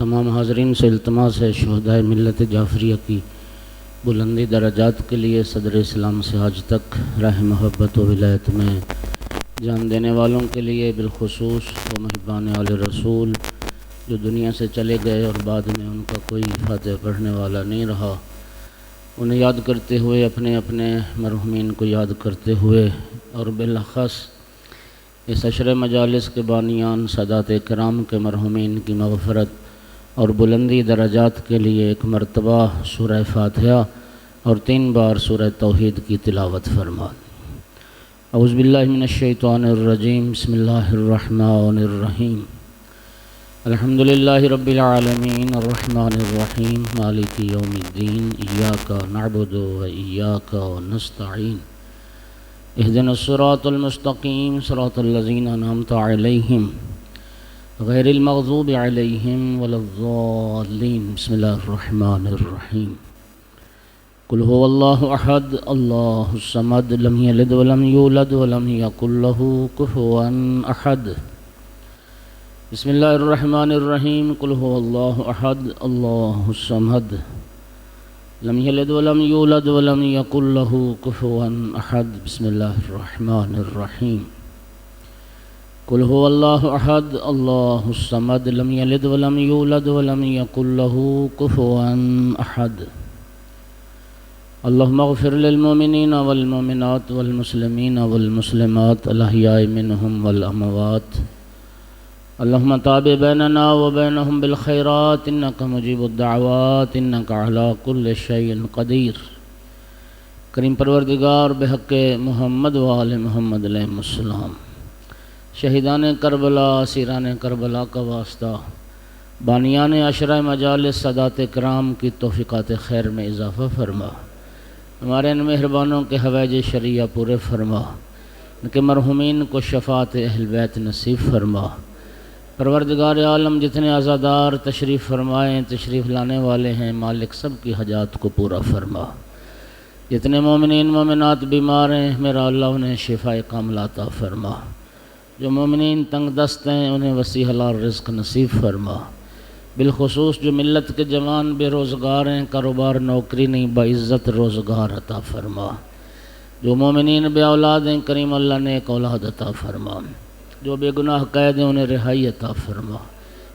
تمام حاضرین سے التماس ہے شہدائے ملت جعفریہ کی بلندی درجات کے لیے صدر اسلام سے آج تک راہ محبت و ولایت میں جان دینے والوں کے لیے بالخصوص وہ محبان آل رسول جو دنیا سے چلے گئے اور بعد میں ان کا کوئی فاتحہ پڑھنے والا نہیں رہا، انہیں یاد کرتے ہوئے اپنے اپنے مرحومین کو یاد کرتے ہوئے اور بالاخص اس عشر مجالس کے بانیان سادات کرام کے مرحومین کی مغفرت اور بلندی درجات کے لیے ایک مرتبہ سورہ فاتحہ اور 3 بار سورہ توحید کی تلاوت فرما۔ اعوذ باللہ من الشیطان الرجیم، بسم اللہ الرحمن الرحیم، الحمدللہ رب العالمین الرحمن الرحیم مالک یوم الدین، ایاک نعبد و ایاک نستعین، اہدنا الصراط المستقیم صراط الذین انعمت علیہم غیر المغضوب علیہم ولا الضالین۔ بسم اللہ الرحمن الرحیم، قل هو اللہ احد اللہ الصمد لم یلد ولم یولد ولم یکن له کفوا احد۔ بسم اللہ الرحمن الرحیم، قل هو اللہ احد اللہ الصمد لم یلد ولم یولد ولم یکن له کفوا احد۔ بسم اللہ الرحمن الرحیم، قل هو اللہ احد اللہ الصمد لم یلد ولم یولد ولم یکن له کفوا احد۔ اللہم اغفر للمؤمنین والمؤمنات والمسلمین والمسلمات الاحیاء منہم والاموات، اللہم تابع بیننا وبینہم بالخیرات انکا مجیب الدعوات انکا علی کل شیء قدیر۔ کریم پروردگار بحق محمد و آل محمد علیہ السلام، شہیدان کربلا اسیران کربلا کا واسطہ، بانیان عشرہ مجالس سادات کرام کی توفیقات خیر میں اضافہ فرما، ہمارے ان مہربانوں کے حوائج شریعہ پورے فرما، ان کے مرحومین کو شفاعت اہل بیت نصیب فرما۔ پروردگار عالم جتنے عزادار تشریف فرمائیں تشریف لانے والے ہیں، مالک سب کی حاجات کو پورا فرما۔ جتنے مومنین مومنات بیمار ہیں میرا اللہ انہیں شفاء کاملہ عطا فرما، جو مومنین تنگ دست ہیں انہیں وسیع حلال رزق نصیب فرما، بالخصوص جو ملت کے جوان بے روزگار ہیں، کاروبار نوکری نہیں باعزت روزگار عطا فرما، جو مومنین بے اولاد ہیں کریم اللہ نے ایک اولاد عطا فرما، جو بے گناہ قید ہیں انہیں رہائی عطا فرما،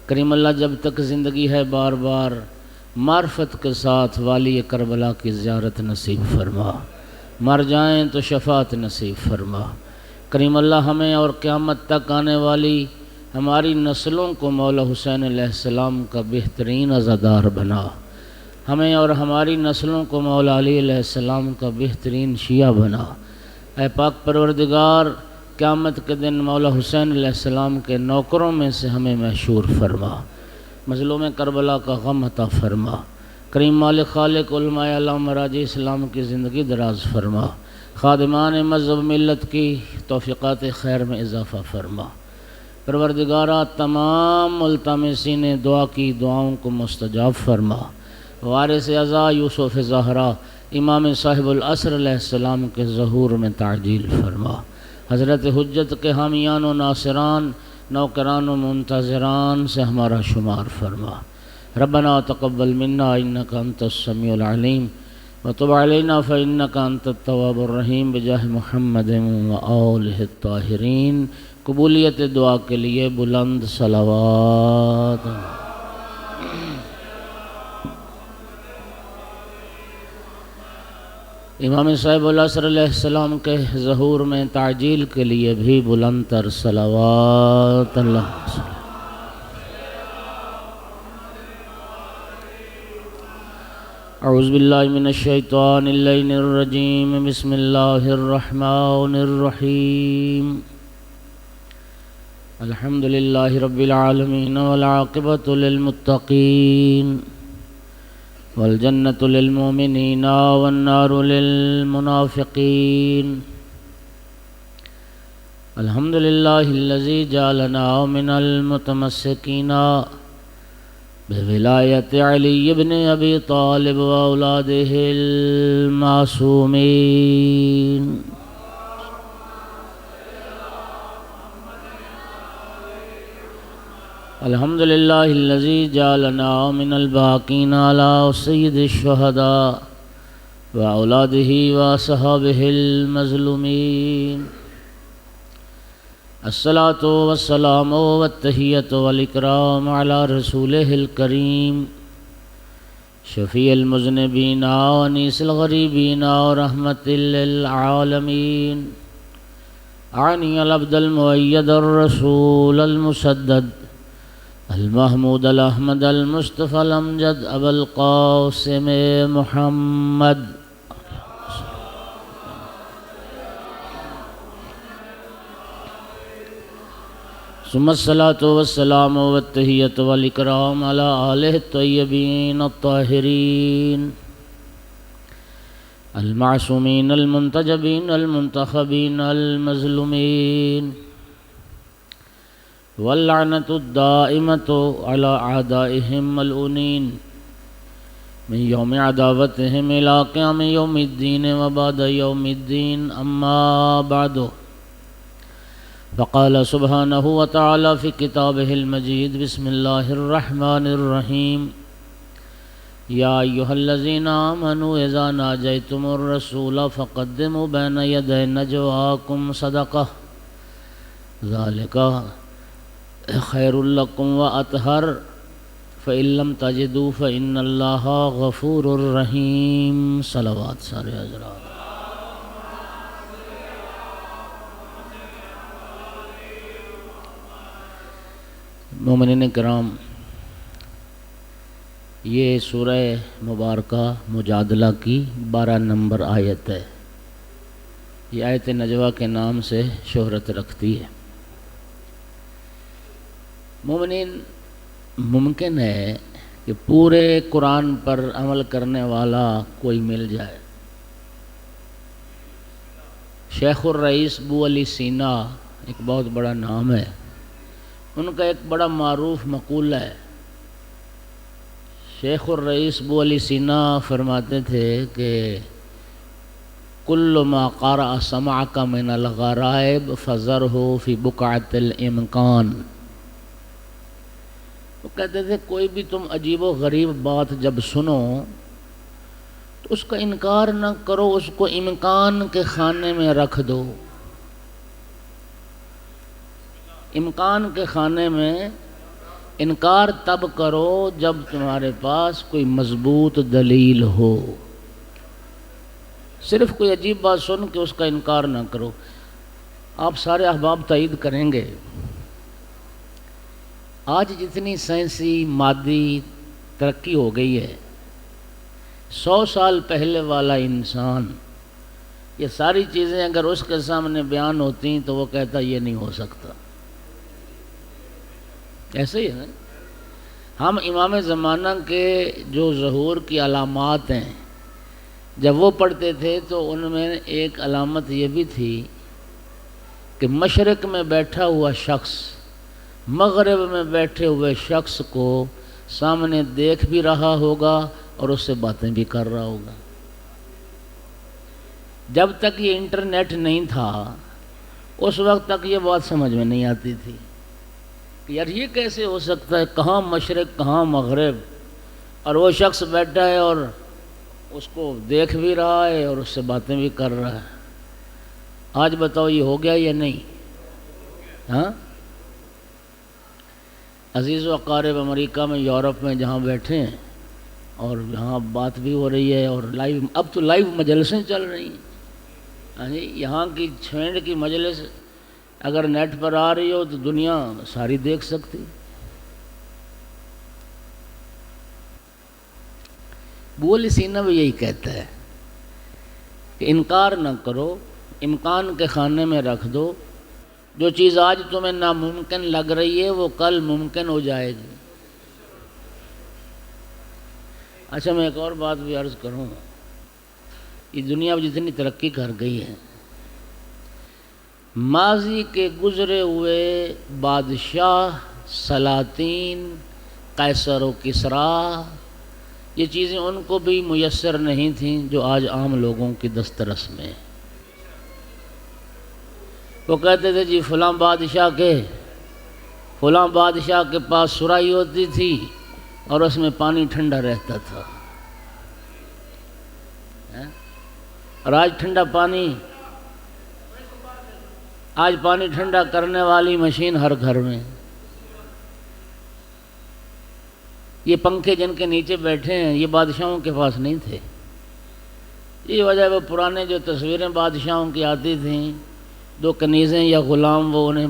کریم اللہ جب تک زندگی ہے بار بار معرفت کے ساتھ والی کربلا کی زیارت نصیب فرما، مر جائیں تو شفاعت نصیب فرما، کریم اللہ ہمیں اور قیامت تک آنے والی ہماری نسلوں کو مولا حسین علیہ السلام کا بہترین عزادار بنا، ہمیں اور ہماری نسلوں کو مولا علی علیہ السلام کا بہترین شیعہ بنا۔ اے پاک پروردگار قیامت کے دن مولا حسین علیہ السلام کے نوکروں میں سے ہمیں محشور فرما، مظلوم کربلا کا غم عطا فرما، کریم مالک خالق علماء علام مراجع اسلام کی زندگی دراز فرما، خادمان مذہب ملت کی توفیقات خیر میں اضافہ فرما۔ پروردگارہ تمام ملتمسین دعا کی دعاؤں کو مستجاب فرما، وارث اعزا یوسف زہرا امام صاحب العصر علیہ السلام کے ظہور میں تعجیل فرما، حضرت حجت کے حامیان و ناصران نوکران و منتظران سے ہمارا شمار فرما۔ ربنا تقبل منا انک انت السمیع العلیم وتب علینا فانک انت التواب الرحیم بجاہ محمد و آلہ الطاہرین۔ قبولیت دعا کے لیے بلند صلوات۔ امام صاحب العصر علیہ السلام کے ظہور میں تعجیل کے لیے بھی بلند تر صلوات۔ اللہ اعوذ باللہ من الشیطان اللعین الرجیم، بسم اللہ الرحمن الرحیم، الحمدللہ رب العالمین والعاقبۃ للمتقین والجنة للمؤمنین والنار للمنافقین، الحمدللہ الذی جعلنا من المتمسکین بولایت علی بن ابی طالب واولادہ المعصومین۔ الحمد لله الذي جعلنا من الباقين على سيد الشهداء وأولاده وأصحابه المظلومين. الصلاة والسلام والتحية والإكرام على رسوله الكريم شفيع المذنبين وأنيس الغريبين ورحمة للعالمين. أعني العبد المؤيد الرسول المسدد المحمود الأحمد المصطفى الأمجد أبا القاسم محمد ثم الصلاة والسلام والتحية والإكرام على آله الطيبين الطاهرين المعصومين المنتجبين المنتخبين المظلومين، واللعنة الدائمة على أعدائهم ملعونين من يوم عداوتهم إلى قيام يوم الدين وبعد يوم الدين. أما بعد، فقال سبحانه وتعالى في كتابه المجيد: بسم الله الرحمن الرحيم. يا أيها الذين آمنوا إذا ناجيتم الرسول فقدموا بين يدي نجواكم صدقة ذلك خير لكم وأطهر فإن لم تجدوا فإن الله غفور رحيم. صلوات سارے حضرات. مومنین کرام، یہ سورہ مبارکہ مجادلہ کی 12 نمبر آیت ہے. یہ آیت نجوہ کے نام سے شہرت رکھتی ہے. مومنین، ممکن ہے کہ پورے قرآن پر عمل کرنے والا کوئی مل جائے. شیخ الرئیس بو علی سینا ایک بہت بڑا نام ہے. ان کا ایک بڑا معروف مقولہ ہے. شیخ الرئیس بو علی سینا فرماتے تھے کہ کل ما قرأ سمعک من الغرائب فذرہ فی بقعۃ الامکان. وہ کہتے تھے کوئی بھی تم عجیب و غریب بات جب سنو تو اس کا انکار نہ کرو، اس کو امکان کے خانے میں رکھ دو. امکان کے خانے میں انکار تب کرو جب تمہارے پاس کوئی مضبوط دلیل ہو. صرف کوئی عجیب بات سن کے اس کا انکار نہ کرو. آپ سارے احباب تائید کریں گے، آج جتنی سائنسی مادی ترقی ہو گئی ہے، 100 سال پہلے والا انسان یہ ساری چیزیں اگر اس کے سامنے بیان ہوتی تو وہ کہتا یہ نہیں ہو سکتا. ایسے ہی ہے نا. ہم امام زمانہ کے جو ظہور کی علامات ہیں جب وہ پڑھتے تھے تو ان میں ایک علامت یہ بھی تھی کہ مشرق میں بیٹھا ہوا شخص مغرب میں بیٹھے ہوئے شخص کو سامنے دیکھ بھی رہا ہوگا اور اس سے باتیں بھی کر رہا ہوگا. جب تک یہ انٹرنیٹ نہیں تھا اس وقت تک یہ بات سمجھ میں نہیں آتی تھی کہ یار یہ کیسے ہو سکتا ہے، کہاں مشرق کہاں مغرب، اور وہ شخص بیٹھا ہے اور اس کو دیکھ بھی رہا ہے اور اس سے باتیں بھی کر رہا ہے. آج بتاؤ یہ ہو گیا یا نہیں؟ ہاں، عزیز و اقارب امریکہ میں، یورپ میں جہاں بیٹھے ہیں اور یہاں بات بھی ہو رہی ہے اور لائیو، اب تو لائیو مجلسیں چل رہی ہیں. ہاں جی، یہاں کی چھینڈ کی مجلس اگر نیٹ پر آ رہی ہو تو دنیا ساری دیکھ سکتی. بو علی سینا بھی یہی کہتا ہے کہ انکار نہ کرو، امکان کے خانے میں رکھ دو. جو چیز آج تمہیں ناممکن لگ رہی ہے وہ کل ممکن ہو جائے گی. اچھا، میں ایک اور بات بھی عرض کروں. یہ دنیا جتنی ترقی کر گئی ہے، ماضی کے گزرے ہوئے بادشاہ، سلاطین، قیصر و کسریٰ، یہ چیزیں ان کو بھی میسر نہیں تھیں جو آج عام لوگوں کی دسترس میں. وہ کہتے تھے جی فلاں بادشاہ کے فلاں بادشاہ کے پاس سراہی ہوتی تھی اور اس میں پانی ٹھنڈا رہتا تھا، اور آج پانی ٹھنڈا کرنے والی مشین ہر گھر میں۔ یہ پنکھے جن کے نیچے بیٹھے ہیں یہ بادشاہوں کے پاس نہیں تھے۔ یہ وجہ وہ پرانے جو تصویریں بادشاہوں کی آتی تھیں، دو کنیزیں یا غلام وہ انہیں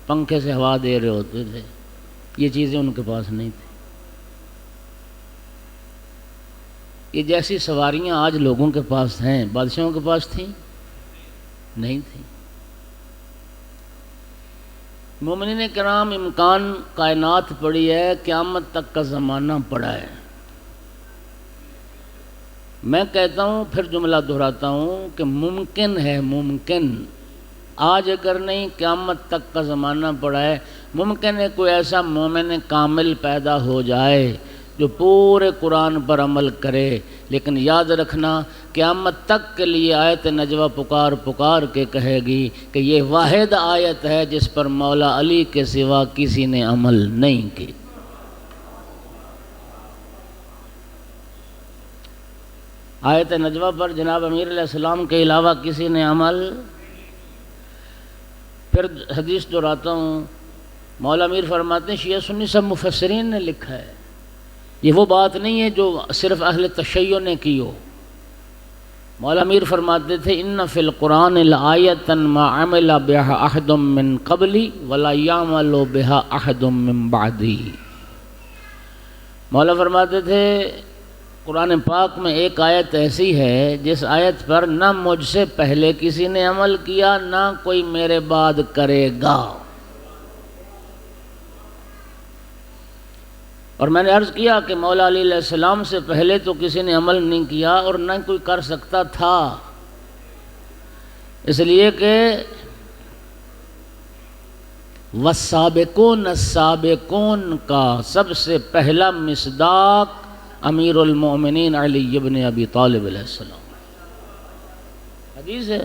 پنکھے سے ہوا دے رہے ہوتے تھے، یہ چیزیں ان کے پاس نہیں تھیں۔ یہ جیسی سواریاں آج لوگوں کے پاس ہیں بادشاہوں کے پاس تھیں نہیں تھیں۔ مومنین کرام، امکان کائنات پڑی ہے، قیامت تک کا زمانہ پڑا ہے۔ میں کہتا ہوں، پھر جملہ دہراتا ہوں کہ ممکن ہے، ممکن آج اگر نہیں قیامت تک کا زمانہ پڑا ہے، ممکن ہے کوئی ایسا مومن کامل پیدا ہو جائے جو پورے قرآن پر عمل کرے، لیکن یاد رکھنا قیامت تک کے لیے آیت نجوہ پکار پکار کے کہے گی کہ یہ واحد آیت ہے جس پر مولا علی کے سوا کسی نے عمل نہیں کی۔ آیت نجوہ پر جناب امیر علیہ السلام کے علاوہ کسی نے عمل۔ پھر حدیث دہراتا ہوں، مولا امیر فرماتے ہیں شیعہ سنی سب مفسرین نے لکھا ہے، یہ وہ بات نہیں ہے جو صرف اہل تشیع نے کی ہو۔ مولا امیر فرماتے تھے ان فی القرآن لآیۃ ما عمل بها احد من قبلی ولا یعمل بها احد من بعدی۔ مولا فرماتے تھے قرآن پاک میں ایک آیت ایسی ہے جس آیت پر نہ مجھ سے پہلے کسی نے عمل کیا نہ کوئی میرے بعد کرے گا۔ اور میں نے عرض کیا کہ مولا علی علیہ السلام سے پہلے تو کسی نے عمل نہیں کیا اور نہ کوئی کر سکتا تھا، اس لیے کہ والسابقون السابقون کا سب سے پہلا مصداق امیر المؤمنین علی ابن ابی طالب علیہ السلام۔ حدیث ہے،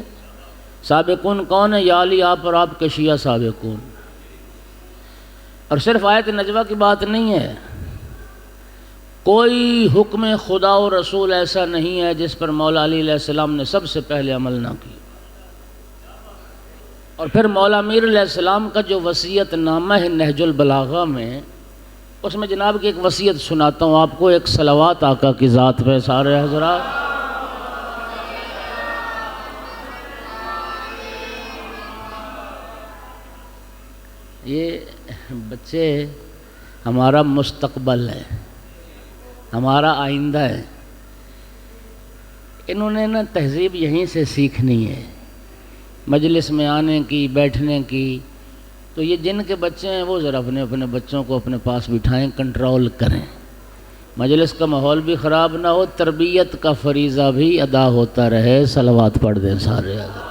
سابقون کون ہے؟ یا علی آپ اور آپ کے شیعہ سابقون۔ اور صرف آیت نجوہ کی بات نہیں ہے، کوئی حکم خدا و رسول ایسا نہیں ہے جس پر مولا علی علیہ السلام نے سب سے پہلے عمل نہ کیا۔ اور پھر مولا امیر علیہ السلام کا جو وصیت نامہ ہے نہج البلاغہ میں، اس میں جناب کی ایک وصیت سناتا ہوں آپ کو، ایک صلوات آقا کی ذات پہ سارے حضرات۔ یہ بچے ہمارا مستقبل ہے، ہمارا آئندہ ہے، انہوں نے نا تہذیب یہیں سے سیکھنی ہے، مجلس میں آنے کی، بیٹھنے کی۔ تو یہ جن کے بچے ہیں وہ ذرا اپنے بچوں کو اپنے پاس بٹھائیں، کنٹرول کریں، مجلس کا ماحول بھی خراب نہ ہو، تربیت کا فریضہ بھی ادا ہوتا رہے۔ صلوات پڑھ دیں سارے حضرات۔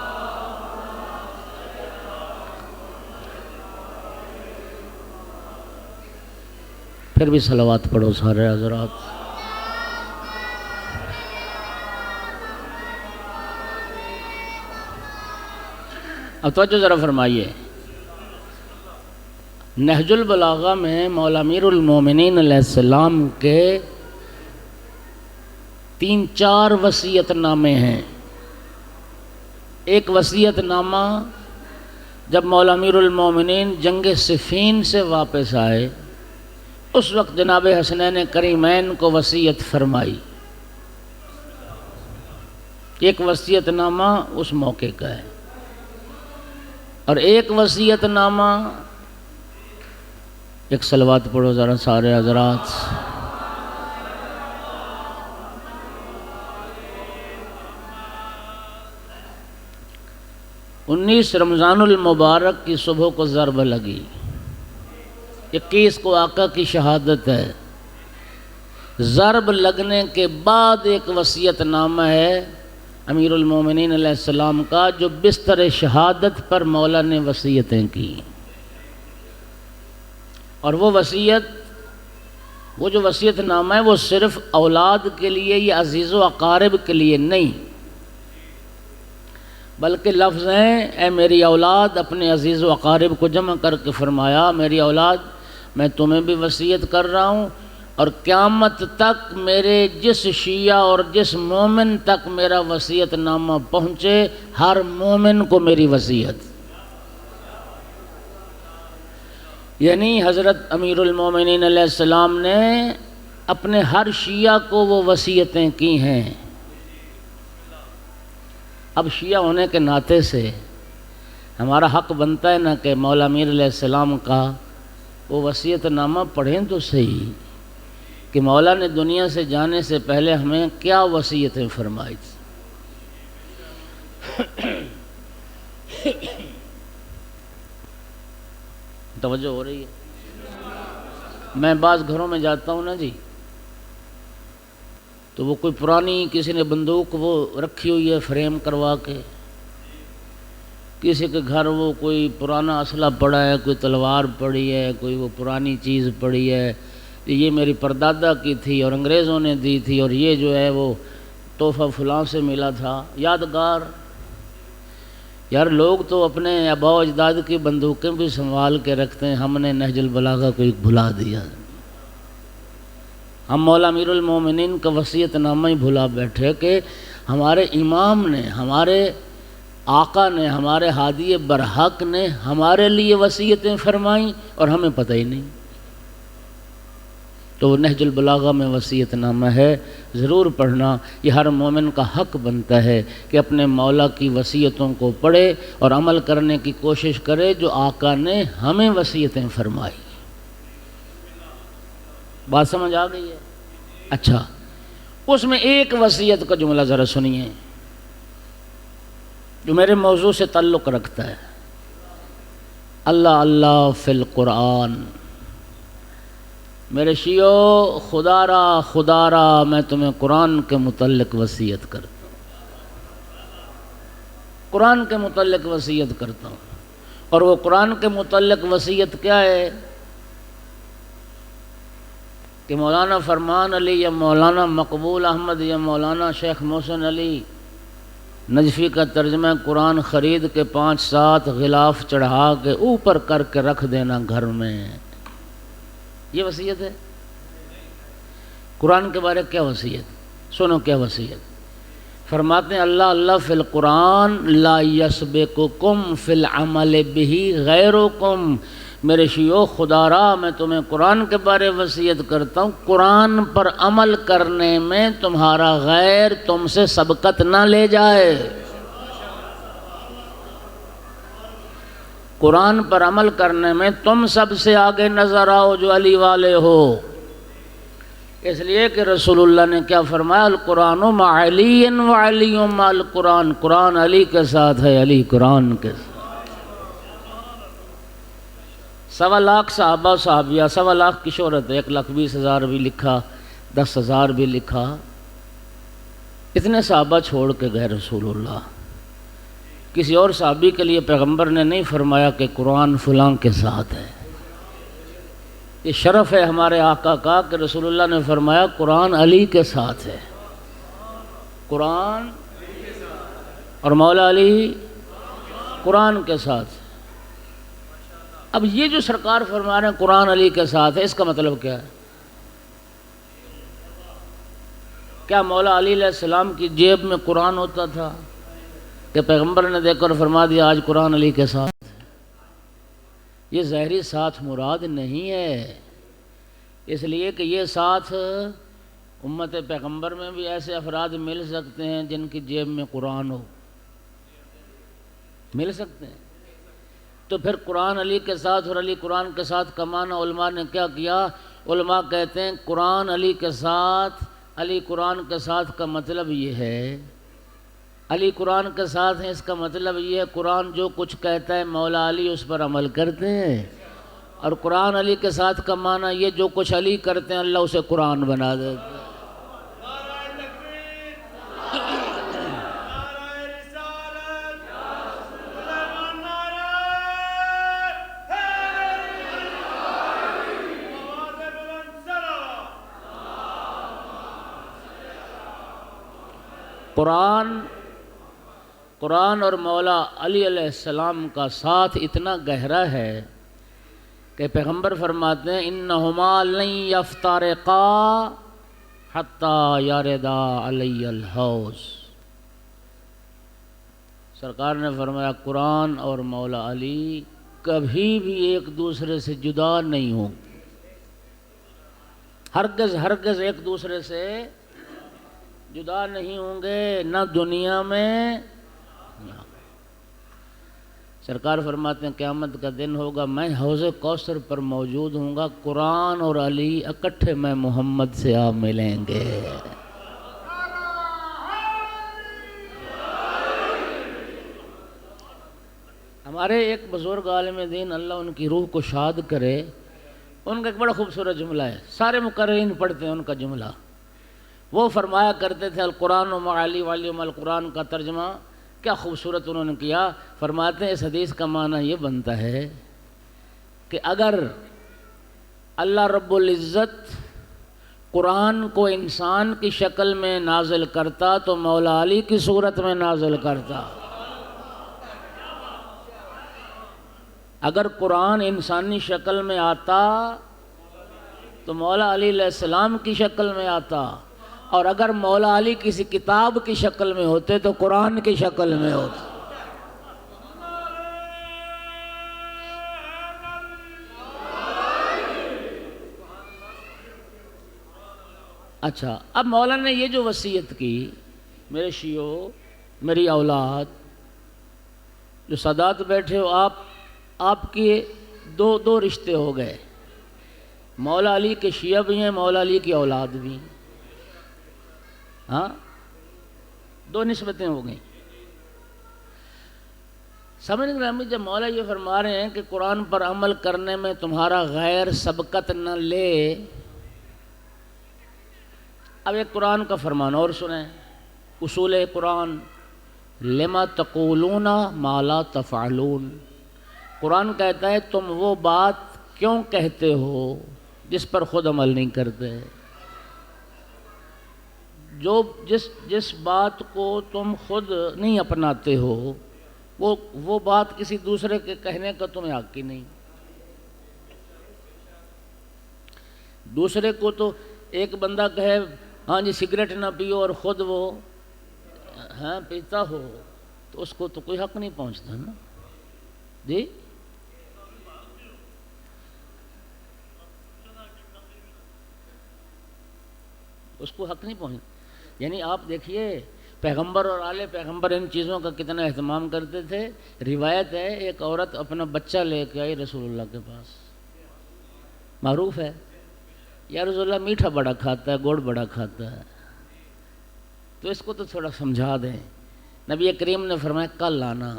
پھر بھی صلوات پڑھو سارے حضرات۔ اب توجہ ذرا فرمائیے، نہج البلاغہ میں مولا امیر المومنین علیہ السلام کے 3-4 وصیت نامے ہیں۔ ایک وصیت نامہ جب مولا امیر المومنین جنگ صفین سے واپس آئے، اس وقت جناب حسنین کریمین کو وصیت فرمائی، ایک وصیت نامہ اس موقع کا ہے۔ اور ایک وصیت نامہ، ایک صلوات پڑھو ذرا سارے حضرات۔ 19 رمضان المبارک کی صبح کو ضرب لگی، 21 کو آقا کی شہادت ہے۔ ضرب لگنے کے بعد ایک وصیت نامہ ہے امیر المومنین علیہ السلام کا، جو بستر شہادت پر مولا نے وصیتیں کی۔ اور وہ جو وصیت نامہ ہے وہ صرف اولاد کے لیے یا عزیز و اقارب کے لیے نہیں، بلکہ لفظ ہیں اے میری اولاد، اپنے عزیز و اقارب کو جمع کر کے فرمایا میری اولاد میں تمہیں بھی وصیت کر رہا ہوں، اور قیامت تک میرے جس شیعہ اور جس مومن تک میرا وصیت نامہ پہنچے، ہر مومن کو میری وصیت، یعنی حضرت امیر المومنین علیہ السلام نے اپنے ہر شیعہ کو وہ وصیتیں کی ہیں۔ اب شیعہ ہونے کے ناطے سے ہمارا حق بنتا ہے نا کہ مولا امیر علیہ السلام کا وہ وصیت نامہ پڑھیں تو صحیح کہ مولا نے دنیا سے جانے سے پہلے ہمیں کیا وصیتیں فرمائی تھی۔ توجہ ہو رہی ہے؟ میں بعض گھروں میں جاتا ہوں نا جی، تو وہ کوئی پرانی کسی نے بندوق وہ رکھی ہوئی ہے فریم کروا کے، کسی کے گھر وہ کوئی پرانا اسلحہ پڑا ہے، کوئی تلوار پڑی ہے، کوئی وہ پرانی چیز پڑی ہے، یہ میری پردادا کی تھی اور انگریزوں نے دی تھی، اور یہ جو ہے وہ تحفہ فلاں سے ملا تھا، یادگار۔ یار لوگ تو اپنے آباء و اجداد کی بندوقیں بھی سنبھال کے رکھتے ہیں، ہم نے نہج البلاغہ کو بھلا دیا، ہم مولا امیر المومنین کا وصیت نامہ ہی بھلا بیٹھے کہ ہمارے امام نے، ہمارے آقا نے، ہمارے ہادی برحق نے ہمارے لیے وصیتیں فرمائیں اور ہمیں پتہ ہی نہیں۔ تو نہج البلاغہ میں وصیت نامہ ہے، ضرور پڑھنا، یہ ہر مومن کا حق بنتا ہے کہ اپنے مولا کی وصیتوں کو پڑھے اور عمل کرنے کی کوشش کرے جو آقا نے ہمیں وصیتیں فرمائی۔ بات سمجھ آ گئی ہے؟ اچھا، اس میں ایک وصیت کا جملہ ذرا سنیے جو میرے موضوع سے تعلق رکھتا ہے۔ اللہ اللہ فی القرآن، میرے شیعو خدا را میں تمہیں قرآن کے متعلق وصیت کرتا ہوں، قرآن کے متعلق وصیت کرتا ہوں۔ اور وہ قرآن کے متعلق وصیت کیا ہے کہ مولانا فرمان علی یا مولانا مقبول احمد یا مولانا شیخ محسن علی نجفی کا ترجمہ قرآن خرید کے 5-7 غلاف چڑھا کے اوپر کر کے رکھ دینا گھر میں، یہ وصیت ہے؟ قرآن کے بارے کیا وصیت؟ سنو کیا وصیت فرماتے ہیں، اللہ اللہ فی القرآن لا یسبقکم فی العمل بہ غیرکم۔ میرے شیعو خدا را میں تمہیں قرآن کے بارے وصیت کرتا ہوں، قرآن پر عمل کرنے میں تمہارا غیر تم سے سبقت نہ لے جائے، قرآن پر عمل کرنے میں تم سب سے آگے نظر آؤ جو علی والے ہو، اس لیے کہ رسول اللہ نے کیا فرمایا، القرآن مع علی وعلی مع القرآن، قرآن علی کے ساتھ ہے، علی قرآن کے ساتھ۔ 1.25 لاکھ صحابہ صحابیہ، 1.25 لاکھ کی شہرت ہے، 1,20,000 بھی لکھا، 10,000 بھی لکھا، اتنے صحابہ چھوڑ کے گئے رسول اللہ۔ کسی اور صحابی کے لیے پیغمبر نے نہیں فرمایا کہ قرآن فلاں کے ساتھ ہے۔ یہ شرف ہے ہمارے آقا کا کہ رسول اللہ نے فرمایا قرآن علی کے ساتھ ہے، قرآن اور مولا علی قرآن کے ساتھ۔ اب یہ جو سرکار فرما رہے ہیں قرآن علی کے ساتھ ہے، اس کا مطلب کیا ہے؟ کیا مولا علی علیہ السلام کی جیب میں قرآن ہوتا تھا کہ پیغمبر نے دیکھ کر فرما دیا آج قرآن علی کے ساتھ؟ یہ ظاہری ساتھ مراد نہیں ہے، اس لیے کہ یہ ساتھ امت پیغمبر میں بھی ایسے افراد مل سکتے ہیں جن کی جیب میں قرآن ہو، مل سکتے ہیں۔ تو پھر قرآن علی کے ساتھ اور علی قرآن کے ساتھ کا معنی علماء نے کیا کیا؟ علماء کہتے ہیں قرآن علی کے ساتھ، علی قرآن کے ساتھ کا مطلب یہ ہے، علی قرآن کے ساتھ ہیں، اس کا مطلب یہ ہے قرآن جو کچھ کہتا ہے مولا علی اس پر عمل کرتے ہیں، اور قرآن علی کے ساتھ کا معنی یہ جو کچھ علی کرتے ہیں اللہ اسے قرآن بنا دیتا ہے۔ قرآن اور مولا علی علیہ السلام کا ساتھ اتنا گہرا ہے کہ پیغمبر فرماتے ہیں انہما لن یفترقا حتی یردا علی الحوض۔ سرکار نے فرمایا قرآن اور مولا علی کبھی بھی ایک دوسرے سے جدا نہیں ہوں، ہرگز ایک دوسرے سے جدا نہیں ہوں گے، نہ دنیا میں نہ۔ سرکار فرماتے ہیں قیامت کا دن ہوگا، میں حوض کوثر پر موجود ہوں گا، قرآن اور علی اکٹھے میں محمد سے آ ملیں گے۔ ہمارے ایک بزرگ عالم دین اللہ ان کی روح کو شاد کرے، ان کا ایک بڑا خوبصورت جملہ ہے، سارے مقررین پڑھتے ہیں ان کا جملہ۔ وہ فرمایا کرتے تھے القرآن و علی وعلم القرآن کا ترجمہ کیا خوبصورت انہوں نے کیا۔ فرماتے ہیں اس حدیث کا معنی یہ بنتا ہے کہ اگر اللہ رب العزت قرآن کو انسان کی شکل میں نازل کرتا تو مولا علی کی صورت میں نازل کرتا، اگر قرآن انسانی شکل میں آتا تو مولا علی علیہ السلام کی شکل میں آتا، اور اگر مولا علی کسی کتاب کی شکل میں ہوتے تو قرآن کی شکل میں ہوتا۔ اچھا، اب مولانا نے یہ جو وصیت کی، میرے شیعو، میری اولاد جو سادات بیٹھے ہو، آپ کے دو رشتے ہو گئے، مولا علی کے شیعہ بھی ہیں، مولا علی کی اولاد بھی، ہاں، دو نسبتیں ہو گئیں۔ سمجھ رہے ہیں جب مولا یہ فرما رہے ہیں کہ قرآن پر عمل کرنے میں تمہارا غیر سبقت نہ لے، اب ایک قرآن کا فرمان اور سنیں، اصول قرآن لما تقولون ما لا تفعلون۔ قرآن کہتا ہے تم وہ بات کیوں کہتے ہو جس پر خود عمل نہیں کرتے، جس بات کو تم خود نہیں اپناتے ہو وہ بات کسی دوسرے کے کہنے کا تمہیں حق ہی نہیں۔ دوسرے کو تو ایک بندہ کہے ہاں جی سگریٹ نہ پیو اور خود وہ پیتا ہو تو اس کو تو کوئی حق نہیں پہنچتا نا جی۔ اس کو حق نہیں پہنچتا، یعنی آپ دیکھیے پیغمبر اور آل پیغمبر ان چیزوں کا کتنا اہتمام کرتے تھے۔ روایت ہے ایک عورت اپنا بچہ لے کے آئی رسول اللہ کے پاس، معروف ہے یا رسول اللہ میٹھا بڑا کھاتا ہے گوڑ بڑا کھاتا ہے، تو اس کو تو تھوڑا سمجھا دیں۔ نبی کریم نے فرمایا کل آنا۔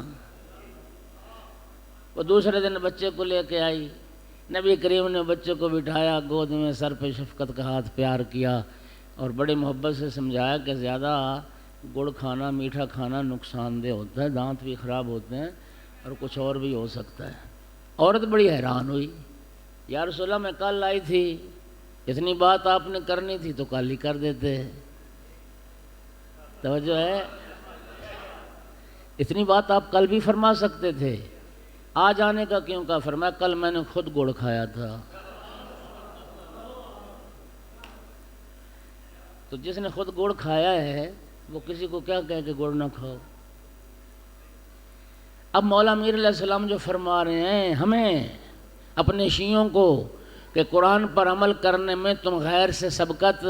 وہ دوسرے دن بچے کو لے کے آئی، نبی کریم نے بچے کو بٹھایا گود میں، سر پہ شفقت کا ہاتھ پیار کیا اور بڑے محبت سے سمجھایا کہ زیادہ گڑ کھانا میٹھا کھانا نقصان دہ ہوتا ہے، دانت بھی خراب ہوتے ہیں اور کچھ اور بھی ہو سکتا ہے۔ عورت بڑی حیران ہوئی، یا رسول اللہ میں کل آئی تھی، اتنی بات آپ نے کرنی تھی تو کل ہی کر دیتے۔ توجہ ہے، اتنی بات آپ کل بھی فرما سکتے تھے، آج آنے کا کیوں کہا؟ فرمایا کل میں نے خود گڑ کھایا تھا۔ تو جس نے خود گڑ کھایا ہے وہ کسی کو کیا کہے کہ گڑ نہ کھاؤ۔ اب مولا امیر علیہ السلام جو فرما رہے ہیں ہمیں اپنے شیعوں کو کہ قرآن پر عمل کرنے میں تم غیر سے سبقت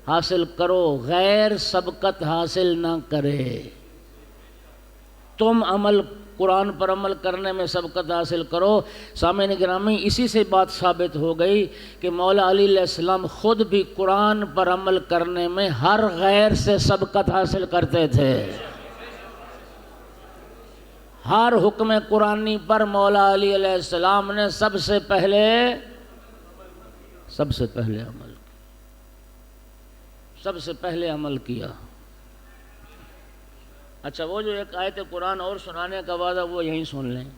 حاصل کرو، غیر سبقت حاصل نہ کرے، تم قرآن پر عمل کرنے میں سبقت حاصل کرو۔ سامعین گرامی، اسی سے بات ثابت ہو گئی کہ مولا علی علیہ السلام خود بھی قرآن پر عمل کرنے میں ہر غیر سے سبقت حاصل کرتے تھے۔ ہر حکم قرآنی پر مولا علی علیہ السلام نے سب سے پہلے عمل کیا۔ اچھا، وہ جو ایک آیت قرآن اور سنانے کا وعدہ وہ یہیں سن لیں۔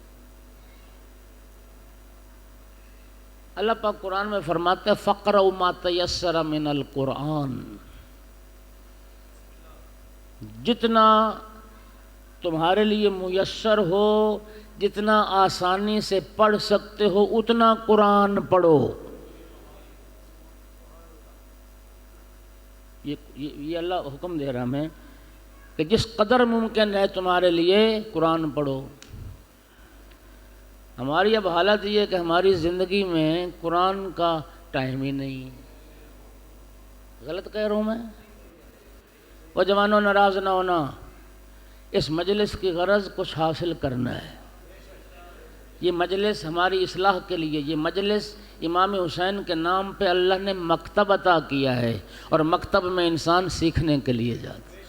اللہ پاک قرآن میں فرماتے ہیں فَقْرَؤْا مَا تَيَسَّرَ مِنَ الْقُرْآنِ، جتنا تمہارے لیے میسر ہو، جتنا آسانی سے پڑھ سکتے ہو اتنا قرآن پڑھو۔ یہ اللہ حکم دے رہا ہمیں کہ جس قدر ممکن ہے تمہارے لیے قرآن پڑھو۔ ہماری اب حالت یہ ہے کہ ہماری زندگی میں قرآن کا ٹائم ہی نہیں۔ غلط کہہ رہا ہوں میں؟ وہ جوانوں ناراض نہ ہونا، اس مجلس کی غرض کچھ حاصل کرنا ہے۔ یہ مجلس ہماری اصلاح کے لیے، یہ مجلس امام حسین کے نام پہ اللہ نے مکتب عطا کیا ہے، اور مکتب میں انسان سیکھنے کے لیے جاتا ہے۔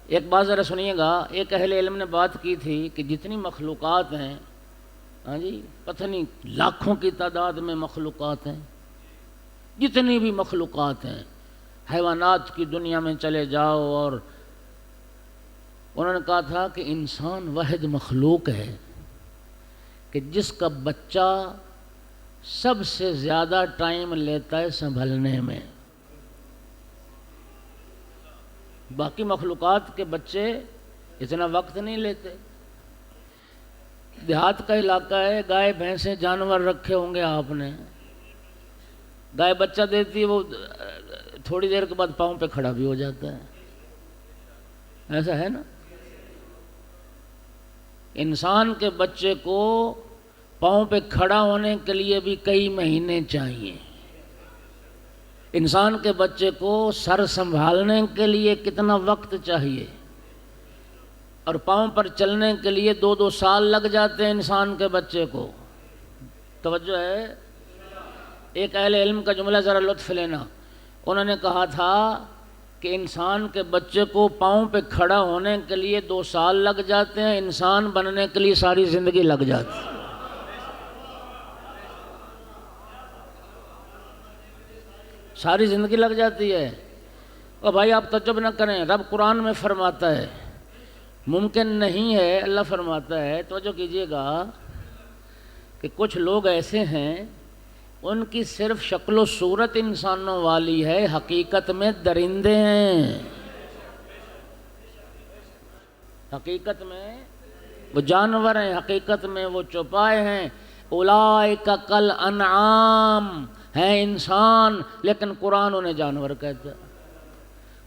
ایک بات ذرا سنیے گا، ایک اہل علم نے بات کی تھی کہ جتنی مخلوقات ہیں، ہاں جی، پتہ نہیں لاکھوں کی تعداد میں مخلوقات ہیں، جتنی بھی مخلوقات ہیں، حیوانات کی دنیا میں چلے جاؤ، اور انہوں نے کہا تھا کہ انسان واحد مخلوق ہے کہ جس کا بچہ سب سے زیادہ ٹائم لیتا ہے سنبھلنے میں۔ باقی مخلوقات کے بچے اتنا وقت نہیں لیتے۔ دیہات کا علاقہ ہے، گائے بھینسیں جانور رکھے ہوں گے آپ نے، گائے بچہ دیتی ہے، وہ تھوڑی دیر کے بعد پاؤں پہ کھڑا بھی ہو جاتا ہے، ایسا ہے نا؟ انسان کے بچے کو پاؤں پہ کھڑا ہونے کے لیے بھی کئی مہینے چاہیے۔ انسان کے بچے کو سر سنبھالنے کے لیے کتنا وقت چاہیے، اور پاؤں پر چلنے کے لیے 2 سال لگ جاتے ہیں انسان کے بچے کو۔ توجہ ہے؟ ایک اہل علم کا جملہ ذرا لطف لینا، انہوں نے کہا تھا کہ انسان کے بچے کو پاؤں پہ کھڑا ہونے کے لیے 2 سال لگ جاتے ہیں، انسان بننے کے لیے ساری زندگی لگ جاتی ہے۔ ساری زندگی لگ جاتی ہے۔ اور بھائی آپ تعجب نہ کریں، رب قرآن میں فرماتا ہے ممکن نہیں ہے، اللہ فرماتا ہے، توجہ کیجئے گا، کہ کچھ لوگ ایسے ہیں ان کی صرف شکل و صورت انسانوں والی ہے، حقیقت میں درندے ہیں، حقیقت میں وہ جانور ہیں، حقیقت میں وہ چوپائے ہیں۔ اولئک کل انعام، ہیں انسان، لیکن قرآن انہیں جانور کہتا ہے،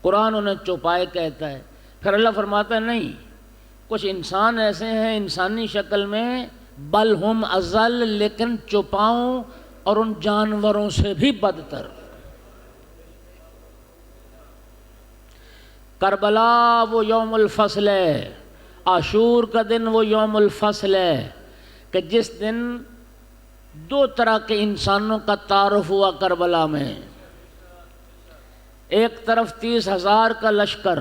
قرآن انہیں چوپائے کہتا ہے۔ پھر اللہ فرماتا ہے نہیں، کچھ انسان ایسے ہیں انسانی شکل میں، بل ہم اضل، لیکن چوپاؤں اور ان جانوروں سے بھی بدتر۔ کربلا وہ یوم الفصل ہے، عاشور کا دن وہ یوم الفصل ہے کہ جس دن 2 طرح کے انسانوں کا تعارف ہوا کربلا میں۔ ایک طرف 30,000 کا لشکر،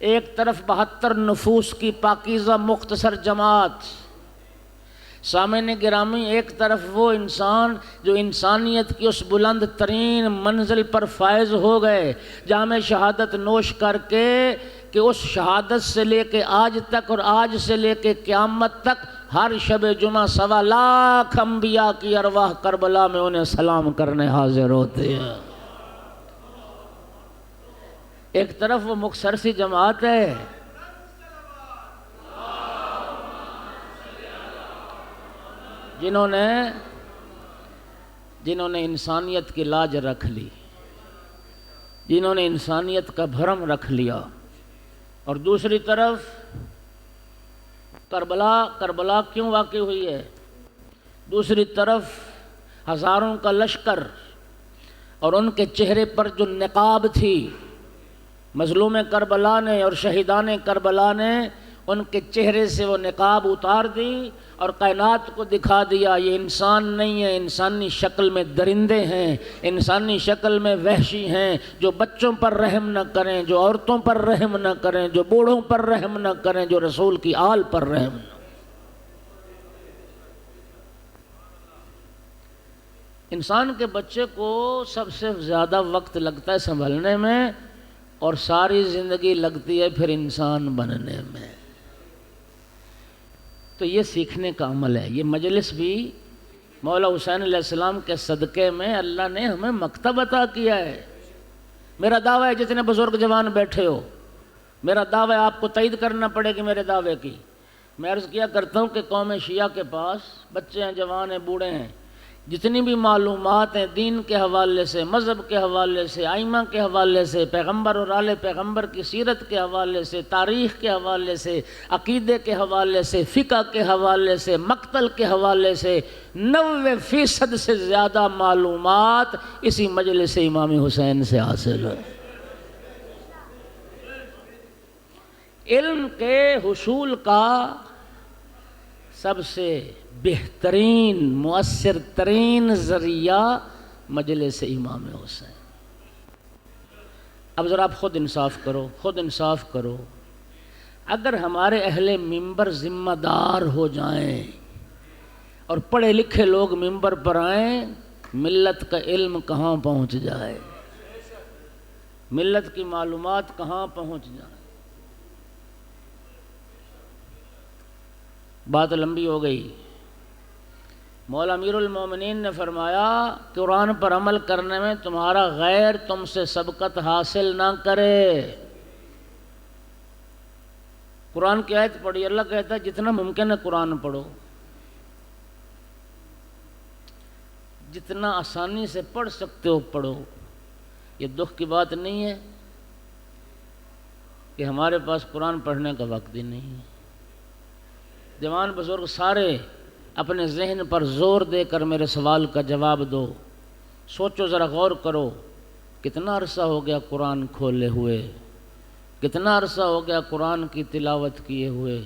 ایک طرف 72 نفوس کی پاکیزہ مختصر جماعت۔ سامعین گرامی، ایک طرف وہ انسان جو انسانیت کی اس بلند ترین منزل پر فائز ہو گئے، جام شہادت نوش کر کے، کہ اس شہادت سے لے کے آج تک اور آج سے لے کے قیامت تک ہر شب جمعہ 1.25 لاکھ انبیاء کی ارواح کربلا میں انہیں سلام کرنے حاضر ہوتے ہیں۔ ایک طرف وہ مختصر سی جماعت ہے جنہوں نے انسانیت کی لاج رکھ لی، جنہوں نے انسانیت کا بھرم رکھ لیا، اور دوسری طرف کربلا کیوں واقع ہوئی ہے، دوسری طرف ہزاروں کا لشکر، اور ان کے چہرے پر جو نقاب تھی، مظلوم کربلا نے اور شہیدان کربلا نے ان کے چہرے سے وہ نقاب اتار دی اور کائنات کو دکھا دیا یہ انسان نہیں ہے، انسانی شکل میں درندے ہیں، انسانی شکل میں وحشی ہیں، جو بچوں پر رحم نہ کریں، جو عورتوں پر رحم نہ کریں، جو بوڑھوں پر رحم نہ کریں، جو رسول کی آل پر رحم نہ۔ انسان کے بچے کو سب سے زیادہ وقت لگتا ہے سنبھلنے میں، اور ساری زندگی لگتی ہے پھر انسان بننے میں۔ تو یہ سیکھنے کا عمل ہے۔ یہ مجلس بھی مولا حسین علیہ السلام کے صدقے میں اللہ نے ہمیں مکتب عطا کیا ہے۔ میرا دعویٰ ہے جتنے بزرگ جوان بیٹھے ہو، میرا دعویٰ آپ کو تائید کرنا پڑے گی میرے دعوے کی۔ میں عرض کیا کرتا ہوں کہ قوم شیعہ کے پاس بچے ہیں، جوان ہیں، بوڑھے ہیں، جتنی بھی معلومات ہیں دین کے حوالے سے، مذہب کے حوالے سے، ائمہ کے حوالے سے، پیغمبر اور آل پیغمبر کی سیرت کے حوالے سے، تاریخ کے حوالے سے، عقیدے کے حوالے سے، فقہ کے حوالے سے، مقتل کے حوالے سے 90% سے زیادہ معلومات اسی مجلس امام حسین سے حاصل ہے۔ علم کے حصول کا سب سے بہترین مؤثر ترین ذریعہ مجلس امام حسین۔ اب ذرا آپ خود انصاف کرو، اگر ہمارے اہل منبر ذمہ دار ہو جائیں اور پڑھے لکھے لوگ منبر پر آئیں، ملت کا علم کہاں پہنچ جائے، ملت کی معلومات کہاں پہنچ جائیں۔ بات لمبی ہو گئی۔ مولا امیر المومنین نے فرمایا قرآن پر عمل کرنے میں تمہارا غیر تم سے سبقت حاصل نہ کرے۔ قرآن کی آیت پڑھی، اللہ کہتا ہے جتنا ممکن ہے قرآن پڑھو، جتنا آسانی سے پڑھ سکتے ہو پڑھو۔ یہ دکھ کی بات نہیں ہے کہ ہمارے پاس قرآن پڑھنے کا وقت ہی نہیں ہے۔ جوان بزرگ سارے اپنے ذہن پر زور دے کر میرے سوال کا جواب دو، سوچو ذرا، غور کرو، کتنا عرصہ ہو گیا قرآن کھولے ہوئے، کتنا عرصہ ہو گیا قرآن کی تلاوت کیے ہوئے،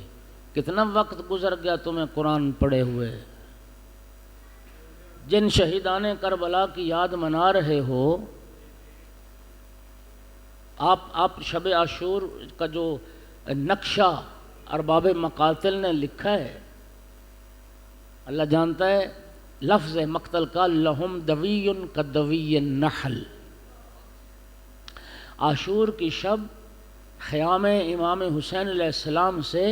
کتنا وقت گزر گیا تمہیں قرآن پڑھے ہوئے۔ جن شہیدان کربلا کی یاد منا رہے ہو، آپ شب عاشور کا جو نقشہ ارباب مقاتل نے لکھا ہے، اللہ جانتا ہے لفظ مقتل کا، لہم دوی کدوی النحل۔ عاشور کی شب خیام امام حسین علیہ السلام سے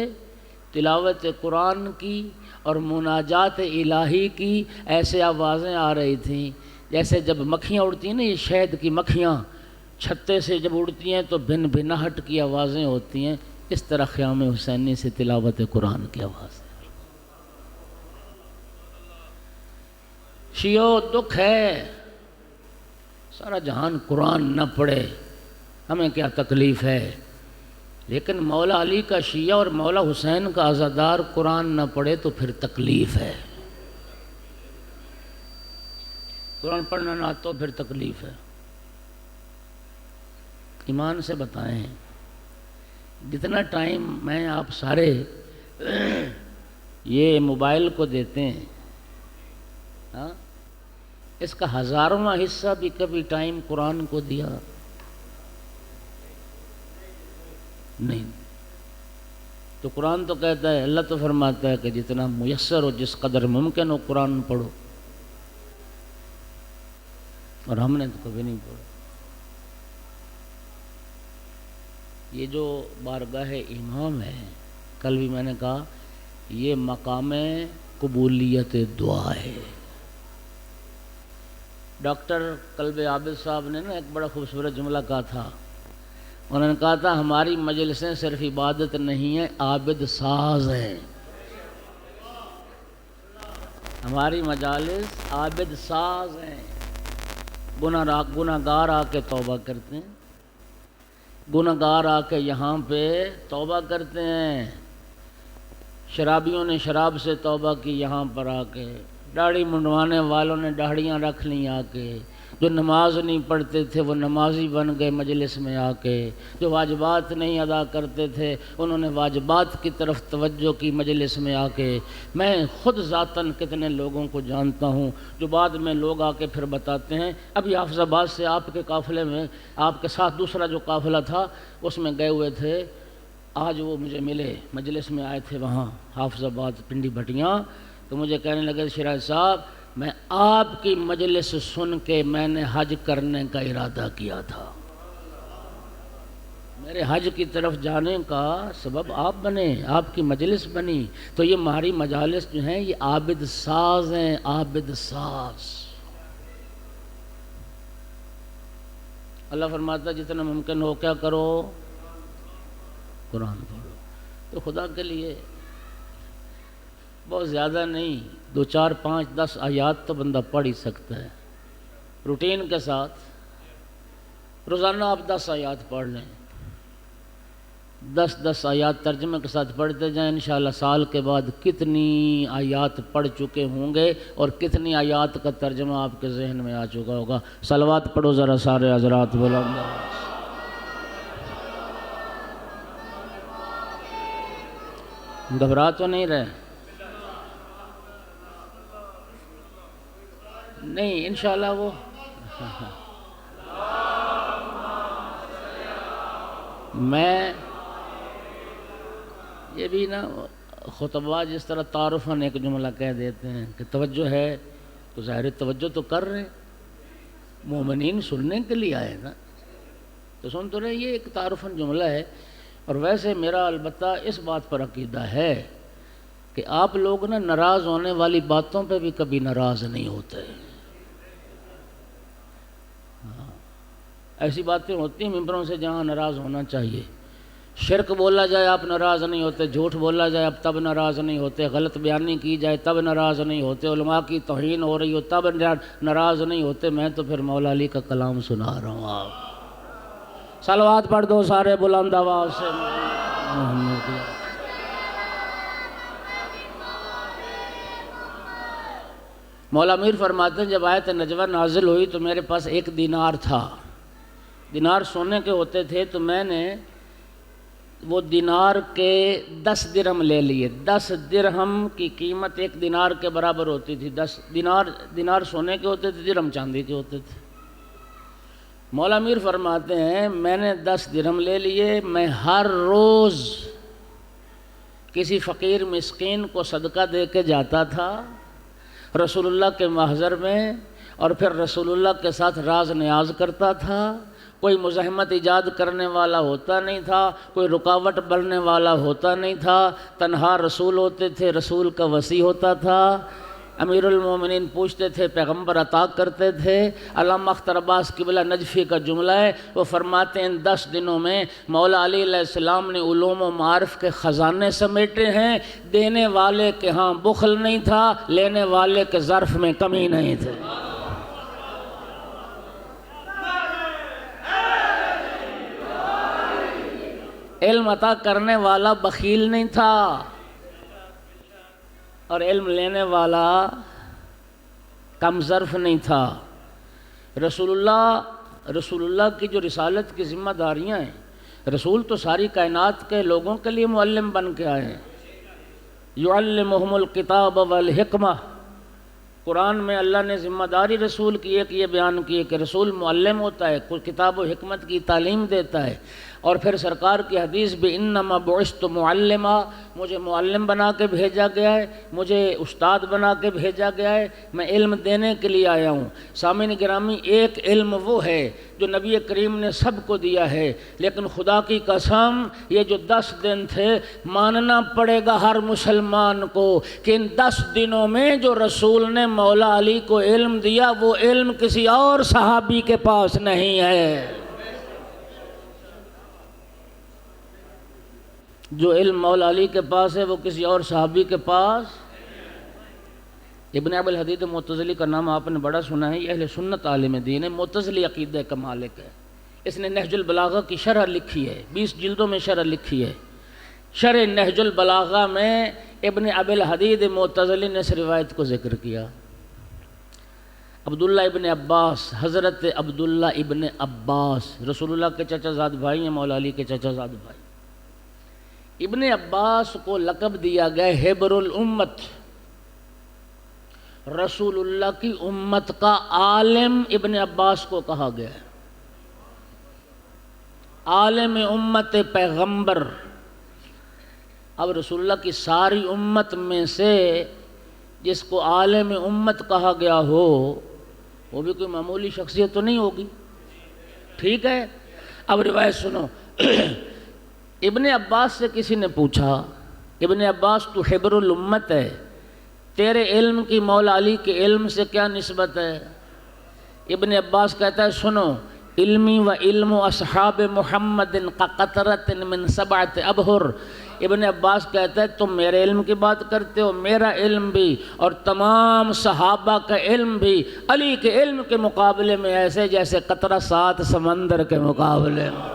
تلاوت قرآن کی اور مناجات الہی کی ایسے آوازیں آ رہی تھیں جیسے جب مکھیاں اڑتی ہیں نا، یہ شہد کی مکھیاں چھتے سے جب اڑتی ہیں تو بھن بھناہٹ کی آوازیں ہوتی ہیں، اس طرح خیام حسینی سے تلاوت قرآن کی آواز ہے۔ شیعو دکھ ہے، سارا جہان قرآن نہ پڑھے، ہمیں کیا تکلیف ہے، لیکن مولا علی کا شیعہ اور مولا حسین کا عزادار قرآن نہ پڑھے تو پھر تکلیف ہے۔ قرآن پڑھنا نہ تو پھر تکلیف ہے۔ ایمان سے بتائیں، جتنا ٹائم میں آپ سارے یہ موبائل کو دیتے ہیں، ہاں، اس کا 1000واں حصہ بھی کبھی ٹائم قرآن کو دیا نہیں۔ تو قرآن تو کہتا ہے، اللہ تو فرماتا ہے کہ جتنا میسر ہو، جس قدر ممکن ہو قرآن پڑھو، اور ہم نے تو کبھی نہیں پڑھا۔ یہ جو بارگاہ امام ہے، کل بھی میں نے کہا، یہ مقام قبولیت دعا ہے۔ ڈاکٹر قلب عابد صاحب نے نا ایک بڑا خوبصورت جملہ کہا تھا، انہوں نے کہا تھا ہماری مجلسیں صرف عبادت نہیں ہیں، عابد ساز ہیں۔ ہماری مجالس عابد ساز ہیں۔ گناہگار آ کے توبہ کرتے ہیں، گناہگار آ کے یہاں پہ توبہ کرتے ہیں۔ شرابیوں نے شراب سے توبہ کی یہاں پر آ کے، داڑھی منڈوانے والوں نے داڑھیاں رکھ لیں آ کے، جو نماز نہیں پڑھتے تھے وہ نمازی بن گئے مجلس میں آ کے، جو واجبات نہیں ادا کرتے تھے انہوں نے واجبات کی طرف توجہ کی مجلس میں آ کے۔ میں خود ذاتاً کتنے لوگوں کو جانتا ہوں جو بعد میں لوگ آ کے پھر بتاتے ہیں، ابھی حافظ آباد سے آپ کے قافلے میں، آپ کے ساتھ دوسرا جو قافلہ تھا اس میں گئے ہوئے تھے، آج وہ مجھے ملے، مجلس میں آئے تھے وہاں حافظ آباد پنڈی بھٹیاں، تو مجھے کہنے لگے شیراز صاحب میں آپ کی مجلس سن کے میں نے حج کرنے کا ارادہ کیا تھا، میرے حج کی طرف جانے کا سبب آپ بنے، آپ کی مجلس بنی۔ تو یہ ہماری مجالس جو ہیں یہ عابد ساز ہیں، عابد ساز۔ اللہ فرماتا ہے جتنا ممکن ہو کیا کرو، قرآن پڑھو. تو خدا کے لیے بہت زیادہ نہیں، 2 4 5 10 آیات تو بندہ پڑھ ہی سکتا ہے روٹین کے ساتھ. روزانہ آپ 10 آیات پڑھ لیں، 10 آیات ترجمے کے ساتھ پڑھتے جائیں، انشاءاللہ سال کے بعد کتنی آیات پڑھ چکے ہوں گے اور کتنی آیات کا ترجمہ آپ کے ذہن میں آ چکا ہوگا. صلوات پڑھو ذرا سارے حضرات بلند آواز. گھبرا تو نہیں رہے؟ نہیں انشاءاللہ وہ میں یہ بھی نا خطبہ جس طرح تعارفاً ایک جملہ کہہ دیتے ہیں کہ توجہ ہے، تو ظاہر توجہ تو کر رہے ہیں، مومنین سننے کے لیے آئے نا تو سن تو رہے. یہ ایک تعارفاً جملہ ہے. اور ویسے میرا البتہ اس بات پر عقیدہ ہے کہ آپ لوگ نا ناراض ہونے والی باتوں پہ بھی کبھی ناراض نہیں ہوتے. ایسی باتیں ہوتی ہیں ممبروں سے جہاں ناراض ہونا چاہیے. شرک بولا جائے آپ ناراض نہیں ہوتے، جھوٹ بولا جائے آپ تب ناراض نہیں ہوتے، غلط بیانی کی جائے تب ناراض نہیں ہوتے، علماء کی توہین ہو رہی ہو تب ناراض نہیں ہوتے. میں تو پھر مولا علی کا کلام سنا رہا ہوں. آپ صلوات پڑھ دو سارے بلند آواز سے. مولا میر فرماتے ہیں جب آیت نجوہ نازل ہوئی تو میرے پاس 1 دینار تھا. دینار سونے کے ہوتے تھے تو میں نے وہ دینار کے 10 درہم لے لیے. 10 درہم کی قیمت 1 دینار کے برابر ہوتی تھی. 10 دینار سونے کے ہوتے تھے، درہم چاندی کے ہوتے تھے. مولا میر فرماتے ہیں میں نے 10 درہم لے لیے. میں ہر روز کسی فقیر مسکین کو صدقہ دے کے جاتا تھا رسول اللہ کے محضر میں، اور پھر رسول اللہ کے ساتھ راز نیاز کرتا تھا. کوئی مزاحمت ایجاد کرنے والا ہوتا نہیں تھا، کوئی رکاوٹ بننے والا ہوتا نہیں تھا. تنہا رسول ہوتے تھے، رسول کا وصی ہوتا تھا. امیر المومنین پوچھتے تھے، پیغمبر عطا کرتے تھے. علامہ اختر عباس قبلہ نجفی کا جملہ ہے، وہ فرماتے ہیں ان 10 دنوں میں مولا علی علیہ السلام نے علوم و معارف کے خزانے سمیٹے ہیں. دینے والے کے ہاں بخل نہیں تھا، لینے والے کے ظرف میں کمی نہیں تھے. علم عطا کرنے والا بخیل نہیں تھا اور علم لینے والا کم ظرف نہیں تھا. رسول اللہ کی جو رسالت کی ذمہ داریاں ہیں، رسول تو ساری کائنات کے لوگوں کے لیے معلم بن کے آئے ہیں. یعلمہم الکتاب والحکمہ. قرآن میں اللہ نے ذمہ داری رسول کی ایک یہ بیان کی ہے کہ رسول معلم ہوتا ہے، کوئی کتاب و حکمت کی تعلیم دیتا ہے. اور پھر سرکار کی حدیث بھی انما بعثت معلما، مجھے معلم بنا کے بھیجا گیا ہے، مجھے استاد بنا کے بھیجا گیا ہے، میں علم دینے کے لیے آیا ہوں. سامعین گرامی، ایک علم وہ ہے جو نبی کریم نے سب کو دیا ہے، لیکن خدا کی قسم یہ جو 10 دن تھے ماننا پڑے گا ہر مسلمان کو کہ ان 10 دنوں میں جو رسول نے مولا علی کو علم دیا وہ علم کسی اور صحابی کے پاس نہیں ہے. جو علم مولا علی کے پاس ہے وہ کسی اور صحابی کے پاس. ابن ابی الحدید معتزلی کا نام آپ نے بڑا سنا ہے. یہ اہل سنت عالم دین ہے، معتزلی عقیدہ کا مالک ہے. اس نے نہج البلاغہ کی شرح لکھی ہے، 20 جلدوں میں شرح لکھی ہے. شرح نہج البلاغہ میں ابن ابی الحدید معتزلی نے اس روایت کو ذکر کیا. عبداللہ ابن عباس، حضرت عبداللہ ابن عباس رسول اللہ کے چچا زاد بھائی ہیں، مولا علی کے چچا زاد بھائی. ابن عباس کو لقب دیا گیا حبر الامت، رسول اللہ کی امت کا عالم ابن عباس کو کہا گیا ہے. عالم امت پیغمبر. اب رسول اللہ کی ساری امت میں سے جس کو عالم امت کہا گیا ہو وہ بھی کوئی معمولی شخصیت تو نہیں ہوگی. ٹھیک ہے، اب روایت سنو. ابن عباس سے کسی نے پوچھا، ابن عباس تو حبر الامت ہے، تیرے علم کی مولا علی کے علم سے کیا نسبت ہے؟ ابن عباس کہتا ہے سنو، علمی و علم و اصحاب محمد کا قطرۃ من سبعۃ ابحر۔ ابن عباس کہتا ہے تم میرے علم کی بات کرتے ہو، میرا علم بھی اور تمام صحابہ کا علم بھی علی کے علم کے مقابلے میں ایسے جیسے قطرہ 7 سمندر کے مقابلے میں۔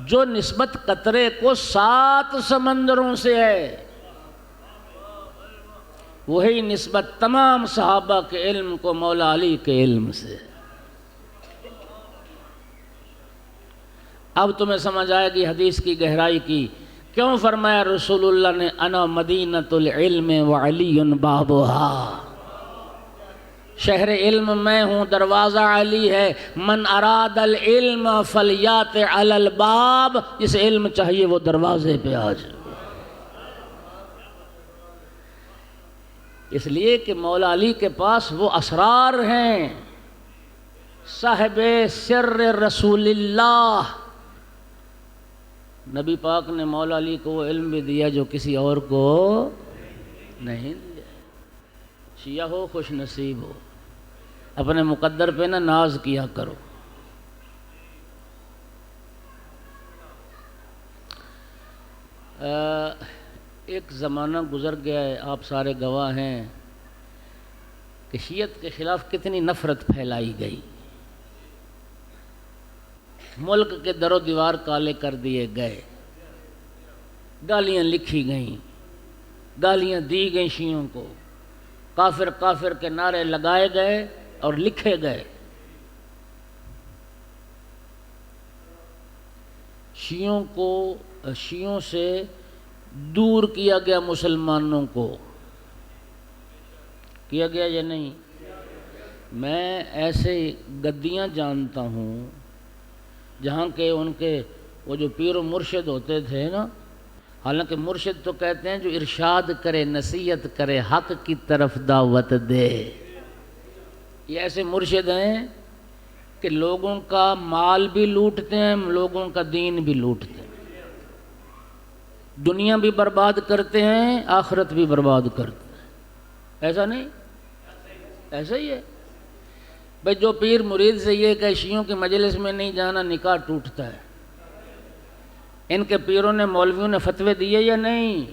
جو نسبت قطرے کو 7 سمندروں سے ہے، وہی نسبت تمام صحابہ کے علم کو مولا علی کے علم سے۔ اب تمہیں سمجھ آئے گی حدیث کی گہرائی کی، کیوں فرمایا رسول اللہ نے انا مدینۃ العلم وعلی بابھا، شہر علم میں ہوں، دروازہ علی ہے۔ من اراد العلم فلیات علی الباب، جسے علم چاہیے وہ دروازے پہ آ جائے۔ اس لیے کہ مولا علی کے پاس وہ اسرار ہیں، صاحب سر رسول اللہ۔ نبی پاک نے مولا علی کو وہ علم بھی دیا جو کسی اور کو نہیں دیا۔ شیعہ ہو خوش نصیب ہو، اپنے مقدر پہ نہ ناز کیا کرو۔ ایک زمانہ گزر گیا ہے، آپ سارے گواہ ہیں کہ شیعت کے خلاف کتنی نفرت پھیلائی گئی، ملک کے در و دیوار کالے کر دیے گئے، گالیاں لکھی گئیں، گالیاں دی گئیں شیعوں کو، کافر کافر کے نعرے لگائے گئے اور لکھے گئے۔ شیعوں سے دور کیا گیا مسلمانوں کو، کیا گیا یا نہیں؟ میں ایسے گدیاں جانتا ہوں جہاں کے ان کے وہ جو پیر و مرشد ہوتے تھے نا، حالانکہ مرشد تو کہتے ہیں جو ارشاد کرے، نصیحت کرے، حق کی طرف دعوت دے، یہ ایسے مرشد ہیں کہ لوگوں کا مال بھی لوٹتے ہیں، لوگوں کا دین بھی لوٹتے ہیں، دنیا بھی برباد کرتے ہیں، آخرت بھی برباد کرتے ہیں۔ ایسا نہیں؟ ایسا ہی ہے بھئی۔ جو پیر مرید سے یہ کہ شیعوں کی مجلس میں نہیں جانا، نکاح ٹوٹتا ہے۔ ان کے پیروں نے، مولویوں نے فتوے دیے یا نہیں؟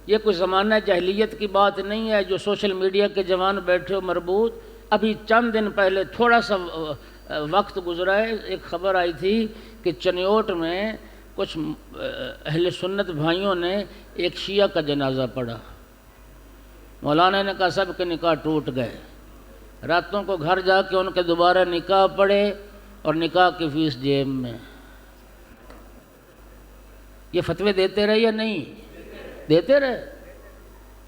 یہ کوئی زمانہ جاہلیت کی بات نہیں ہے جو سوشل میڈیا کے جوان بیٹھے ہو مربوط۔ ابھی چند دن پہلے تھوڑا سا وقت گزرا ہے، ایک خبر آئی تھی کہ چنیوٹ میں کچھ اہل سنت بھائیوں نے ایک شیعہ کا جنازہ پڑھا، مولانا نے کہا سب کے نکاح ٹوٹ گئے۔ راتوں کو گھر جا کے ان کے دوبارہ نکاح پڑھے اور نکاح کی فیس جیب میں۔ یہ فتوے دیتے رہے یا نہیں؟ دیتے رہے۔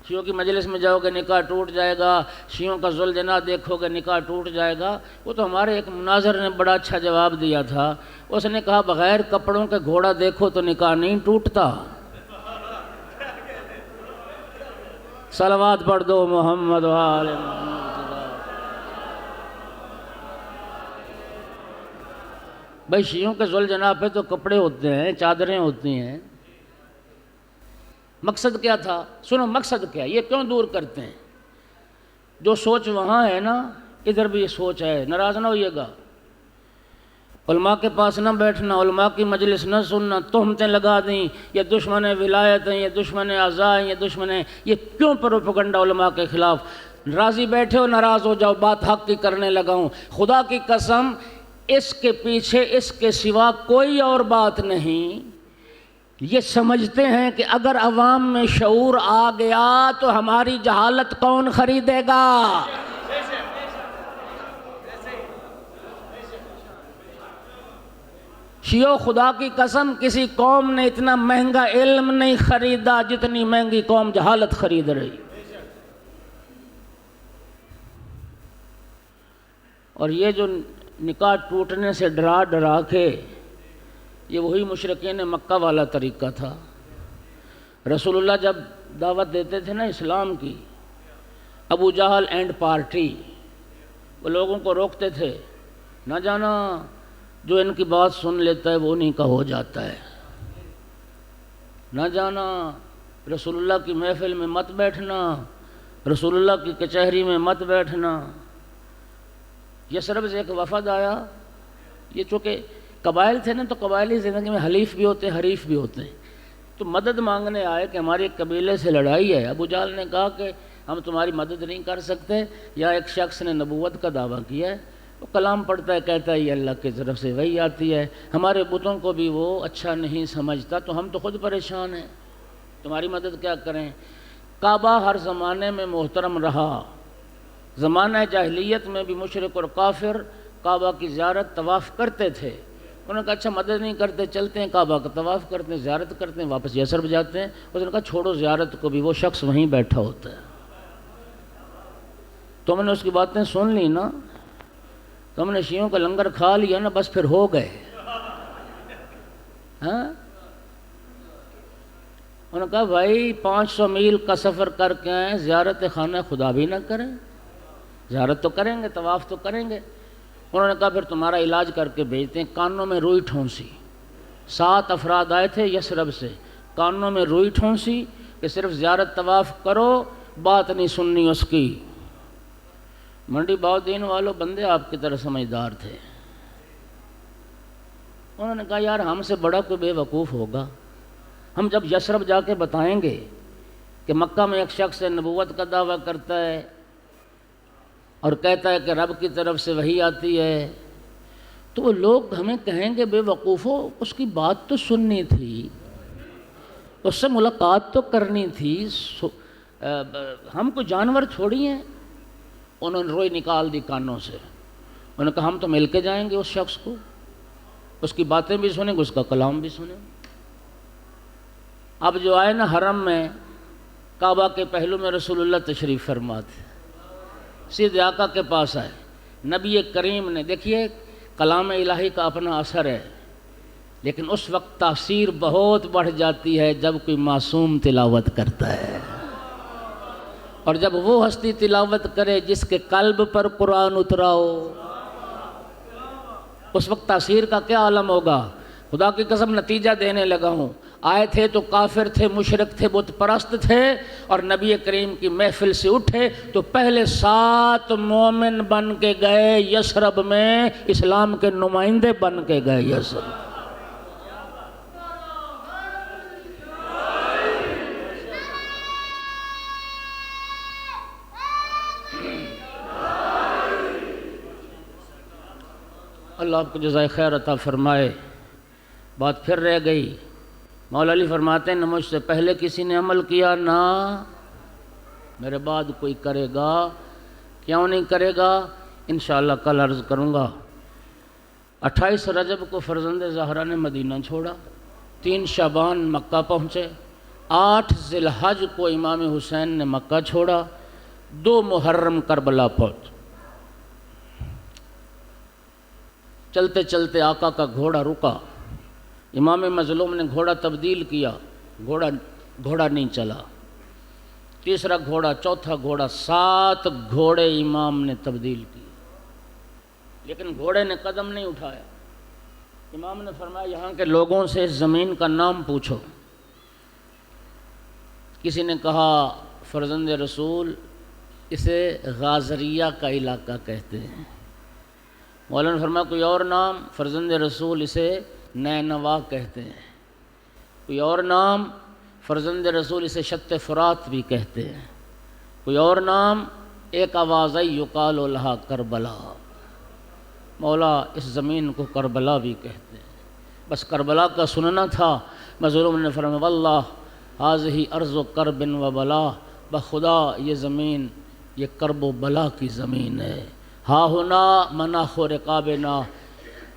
شیعوں کی مجلس میں جاؤ گے نکاح ٹوٹ جائے گا، شیعوں کا ذوالجناح دیکھو گے نکاح ٹوٹ جائے گا۔ وہ تو ہمارے ایک مناظر نے بڑا اچھا جواب دیا تھا، اس نے کہا بغیر کپڑوں کے گھوڑا دیکھو تو نکاح نہیں ٹوٹتا۔ صلوات پڑھ دو محمد و آل محمد۔ بھائی شیعوں کے ذوالجناح پہ تو کپڑے ہوتے ہیں، چادریں ہوتی ہیں۔ مقصد کیا تھا؟ سنو مقصد کیا، یہ کیوں دور کرتے ہیں؟ جو سوچ وہاں ہے نا، ادھر بھی یہ سوچ ہے، ناراض نہ ہوئیے گا۔ علماء کے پاس نہ بیٹھنا، علماء کی مجلس نہ سننا، تہمتیں لگا دیں، یہ دشمن ولایت ہیں، یہ دشمن اعضاء ہیں، یہ دشمن ہیں۔ یہ کیوں پروپیگنڈا علماء کے خلاف؟ راضی بیٹھے ہو، ناراض ہو جاؤ، بات حق کی کرنے لگا ہوں۔ خدا کی قسم اس کے پیچھے اس کے سوا کوئی اور بات نہیں۔ یہ سمجھتے ہیں کہ اگر عوام میں شعور آ گیا تو ہماری جہالت کون خریدے گا؟ شیعو خدا کی قسم کسی قوم نے اتنا مہنگا علم نہیں خریدا جتنی مہنگی قوم جہالت خرید رہی۔ اور یہ جو نکاح ٹوٹنے سے ڈرا ڈرا کے، یہ وہی مشرکین مکہ والا طریقہ تھا۔ رسول اللہ جب دعوت دیتے تھے نا اسلام کی، ابو جہل اینڈ پارٹی وہ لوگوں کو روکتے تھے، نہ جانا جو ان کی بات سن لیتا ہے وہ انہیں کا ہو جاتا ہے، نہ جانا، رسول اللہ کی محفل میں مت بیٹھنا، رسول اللہ کی کچہری میں مت بیٹھنا۔ یثرب سے ایک وفد آیا، یہ چونکہ قبائل تھے نا تو قبائلی زندگی میں حلیف بھی ہوتے ہیں حریف بھی ہوتے ہیں، تو مدد مانگنے آئے کہ ہماری ایک قبیلے سے لڑائی ہے۔ ابو جہل نے کہا کہ ہم تمہاری مدد نہیں کر سکتے، یا ایک شخص نے نبوت کا دعویٰ کیا ہے، وہ کلام پڑھتا ہے، کہتا ہے یہ اللہ کی طرف سے وحی آتی ہے، ہمارے بتوں کو بھی وہ اچھا نہیں سمجھتا، تو ہم تو خود پریشان ہیں، تمہاری مدد کیا کریں۔ کعبہ ہر زمانے میں محترم رہا، زمانہ جاہلیت میں بھی مشرک اور کافر کعبہ کی زیارت طواف کرتے تھے۔ انہوں نے کہا اچھا مدد نہیں کرتے، چلتے ہیں کعبہ کا طواف کرتے ہیں، زیارت کرتے ہیں، واپس یثرب جاتے ہیں۔ اس نے کہا چھوڑو زیارت کو بھی، وہ شخص وہیں بیٹھا ہوتا ہے۔ تم نے اس کی باتیں سن لی نا، تم نے شیعوں کا لنگر کھا لیا نا، بس پھر ہو گئے۔ ہاں، انہوں نے کہا بھائی 500 میل کا سفر کر کے آئیں، زیارت خانہ خدا بھی نہ کریں، زیارت تو کریں گے، طواف تو کریں گے۔ انہوں نے کہا پھر تمہارا علاج کر کے بھیجتے ہیں۔ کانوں میں روئی ٹھونسی، 7 افراد آئے تھے یثرب سے، کانوں میں روئی ٹھونسی کہ صرف زیارت طواف کرو، بات نہیں سننی اس کی۔ منڈی باؤدین والوں بندے آپ کی طرح سمجھدار تھے، انہوں نے کہا یار ہم سے بڑا کوئی بے وقوف ہوگا، ہم جب یثرب جا کے بتائیں گے کہ مکہ میں ایک شخص نبوت کا دعویٰ کرتا ہے اور کہتا ہے کہ رب کی طرف سے وحی آتی ہے، تو وہ لوگ ہمیں کہیں گے بے وقوفو، اس کی بات تو سننی تھی، اس سے ملاقات تو کرنی تھی، ہم کو جانور تھوڑی ہیں۔ انہوں نے روئی نکال دی کانوں سے، انہوں نے کہا ہم تو مل کے جائیں گے اس شخص کو، اس کی باتیں بھی سنیں گے، اس کا کلام بھی سنیں۔ اب جو آئے نا حرم میں، کعبہ کے پہلو میں رسول اللہ تشریف فرما تھے، سیدھے آقا کے پاس آئے، نبی کریم نے، دیکھیے کلام الہی کا اپنا اثر ہے، لیکن اس وقت تاثیر بہت بڑھ جاتی ہے جب کوئی معصوم تلاوت کرتا ہے، اور جب وہ ہستی تلاوت کرے جس کے قلب پر قرآن اترا ہو، اس وقت تاثیر کا کیا عالم ہوگا۔ خدا کی قسم نتیجہ دینے لگا ہوں، آئے تھے تو کافر تھے، مشرک تھے، بت پرست تھے، اور نبی کریم کی محفل سے اٹھے تو پہلے 7 مومن بن کے گئے یثرب میں، اسلام کے نمائندے بن کے گئے یثرب۔ اللہ آپ کو جزائے خیر عطا فرمائے۔ بات پھر رہ گئی، مولا علی فرماتے ہیں نہ مجھ سے پہلے کسی نے عمل کیا، نہ میرے بعد کوئی کرے گا۔ کیوں نہیں کرے گا؟ انشاءاللہ کل عرض کروں گا۔ 28 رجب کو فرزند زہرا نے مدینہ چھوڑا، 3 شعبان مکہ پہنچے، 8 ذی الحج کو امام حسین نے مکہ چھوڑا، 2 محرم کربلا پہنچ۔ چلتے چلتے آقا کا گھوڑا رکا، امام مظلوم نے گھوڑا تبدیل کیا، گھوڑا نہیں چلا، تیسرا گھوڑا، چوتھا گھوڑا، 7 گھوڑے امام نے تبدیل کیے، لیکن گھوڑے نے قدم نہیں اٹھایا۔ امام نے فرمایا یہاں کے لوگوں سے اس زمین کا نام پوچھو۔ کسی نے کہا فرزند رسول اسے غازریہ کا علاقہ کہتے ہیں۔ مولانا نے فرمایا کوئی اور نام؟ فرزند رسول اسے نینوا کہتے ہیں۔ کوئی اور نام؟ فرزند رسول اسے شط فرات بھی کہتے ہیں۔ کوئی اور نام؟ ایک آواز یقال لہا کربلا، مولا اس زمین کو کربلا بھی کہتے ہیں۔ بس کربلا کا سننا تھا۔ مظلوم نے فرمایا واللہ ھذہ ارض کرب و بلا، بخدا یہ زمین یہ کرب و بلا کی زمین ہے۔ ہا ہونا مناخ و رقابنا،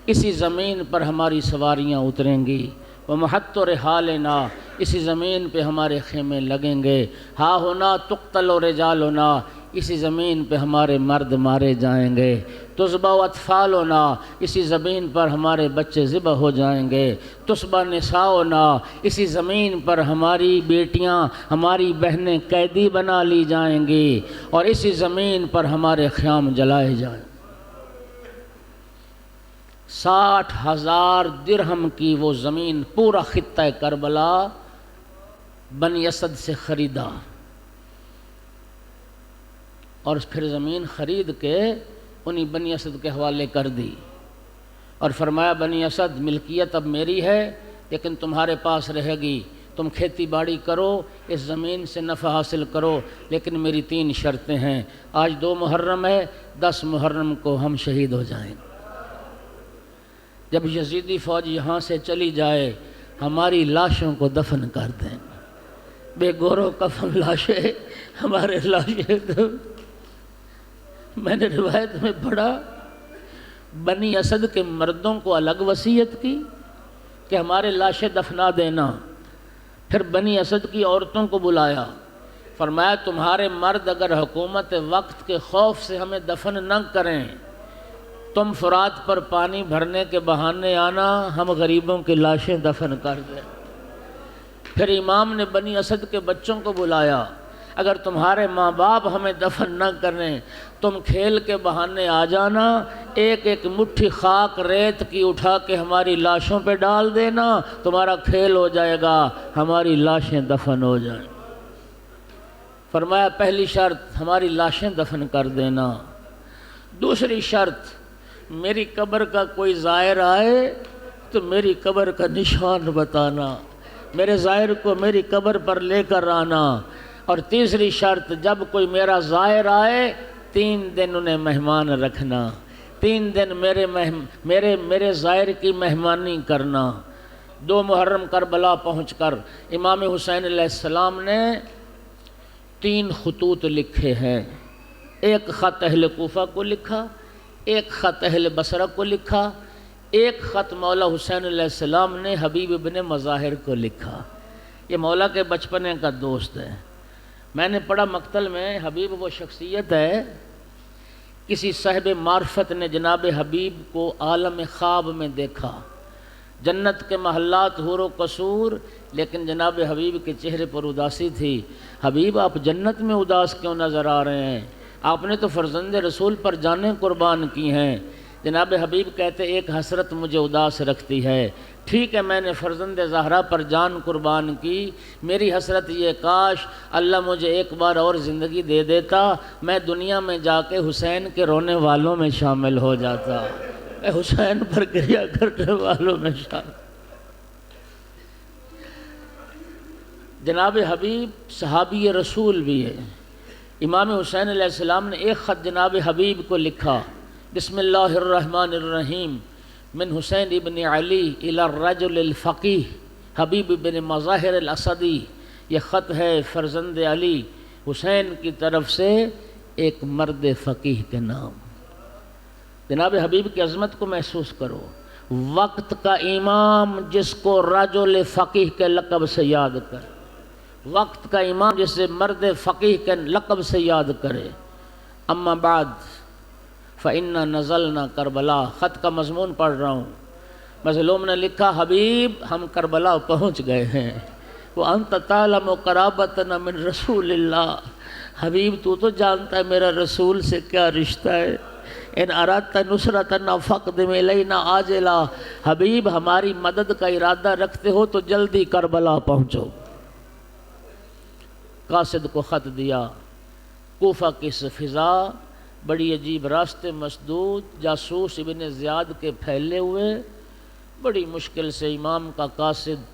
اسی زمین پر ہماری سواریاں اتریں گی، ومحط و رحالنا، اسی زمین پہ ہمارے خیمے لگیں گے، ہا ہونا تقتل و رجالنا، اسی زمین پہ ہمارے مرد مارے جائیں گے، تذبح و اطفالنا، اسی زمین پر ہمارے بچے ذبح ہو جائیں گے، تسبح نساؤنا، اسی زمین پر ہماری بیٹیاں ہماری بہنیں قیدی بنا لی جائیں گی، اور اسی زمین پر ہمارے خیام جلائے جائیں۔ 60,000 درہم کی وہ زمین، پورا خطہ کربلا بنی اسد سے خریدا اور پھر زمین خرید کے انہی بنی اسد کے حوالے کر دی اور فرمایا بنی اسد ملکیت اب میری ہے لیکن تمہارے پاس رہے گی، تم کھیتی باڑی کرو، اس زمین سے نفع حاصل کرو، لیکن میری 3 شرطیں ہیں۔ آج 2 محرم ہے، 10 محرم کو ہم شہید ہو جائیں۔ جب یزیدی فوج یہاں سے چلی جائے ہماری لاشوں کو دفن کر دیں، بے گورو کفن لاشیں ہمارے لاشیں۔ میں نے روایت میں پڑھا بنی اسد کے مردوں کو الگ وصیت کی کہ ہمارے لاشیں دفنا دینا، پھر بنی اسد کی عورتوں کو بلایا، فرمایا تمہارے مرد اگر حکومت وقت کے خوف سے ہمیں دفن نہ کریں، تم فرات پر پانی بھرنے کے بہانے آنا، ہم غریبوں کی لاشیں دفن کر دیں۔ پھر امام نے بنی اسد کے بچوں کو بلایا، اگر تمہارے ماں باپ ہمیں دفن نہ کریں، تم کھیل کے بہانے آ جانا، ایک ایک مٹھی خاک ریت کی اٹھا کے ہماری لاشوں پہ ڈال دینا، تمہارا کھیل ہو جائے گا، ہماری لاشیں دفن ہو جائیں۔ فرمایا پہلی شرط ہماری لاشیں دفن کر دینا، دوسری شرط میری قبر کا کوئی زائر آئے تو میری قبر کا نشان بتانا، میرے زائر کو میری قبر پر لے کر آنا، اور تیسری شرط جب کوئی میرا زائر آئے 3 دن انہیں مہمان رکھنا، 3 دن میرے زائر کی مہمانی کرنا۔ 2 محرم کربلا پہنچ کر امام حسین علیہ السلام نے 3 خطوط لکھے ہیں، ایک خط اہل کوفہ کو لکھا، ایک خط اہل بصرہ کو لکھا، ایک خط مولا حسین علیہ السلام نے حبیب ابن مظاہر کو لکھا۔ یہ مولا کے بچپنے کا دوست ہے۔ میں نے پڑھا مقتل میں حبیب وہ شخصیت ہے، کسی صاحب معرفت نے جناب حبیب کو عالم خواب میں دیکھا، جنت کے محلات حور و قصور، لیکن جناب حبیب کے چہرے پر اداسی تھی۔ حبیب آپ جنت میں اداس کیوں نظر آ رہے ہیں؟ آپ نے تو فرزند رسول پر جانیں قربان کی ہیں۔ جناب حبیب کہتے ایک حسرت مجھے اداس رکھتی ہے، ٹھیک ہے میں نے فرزند زہرا پر جان قربان کی، میری حسرت یہ کاش اللہ مجھے ایک بار اور زندگی دے دیتا، میں دنیا میں جا کے حسین کے رونے والوں میں شامل ہو جاتا، میں حسین پر گریہ کرنے والوں میں شامل۔ جناب حبیب صحابی رسول بھی ہے۔ امام حسین علیہ السلام نے ایک خط جناب حبیب کو لکھا، بسم اللہ الرحمن الرحیم، من حسین ابن علی الی الرجل الفقیہ حبیب ابن مظاہر الاسدی۔ یہ خط ہے فرزند علی حسین کی طرف سے ایک مرد فقیہ کے نام۔ جناب حبیب کی عظمت کو محسوس کرو، وقت کا امام جس کو رجل فقیہ کے لقب سے یاد کرے، وقت کا امام جسے مرد فقیہ کے لقب سے یاد کرے۔ اما بعد فإنا نزلنا کربلا، خط کا مضمون پڑھ رہا ہوں۔ مظلوم نے لکھا حبیب ہم کربلا پہنچ گئے ہیں، وأنت تعلم قرابتنا من رسول اللہ، حبیب تو جانتا ہے میرا رسول سے کیا رشتہ ہے۔ ان ارادت نصرتنا فاقدم الینا عاجلا، حبیب ہماری مدد کا ارادہ رکھتے ہو تو جلدی کربلا پہنچو۔ قاصد کو خط دیا، کوفہ کی فضا بڑی عجیب، راستے مسدود، جاسوس ابن زیاد کے پھیلے ہوئے، بڑی مشکل سے امام کا قاصد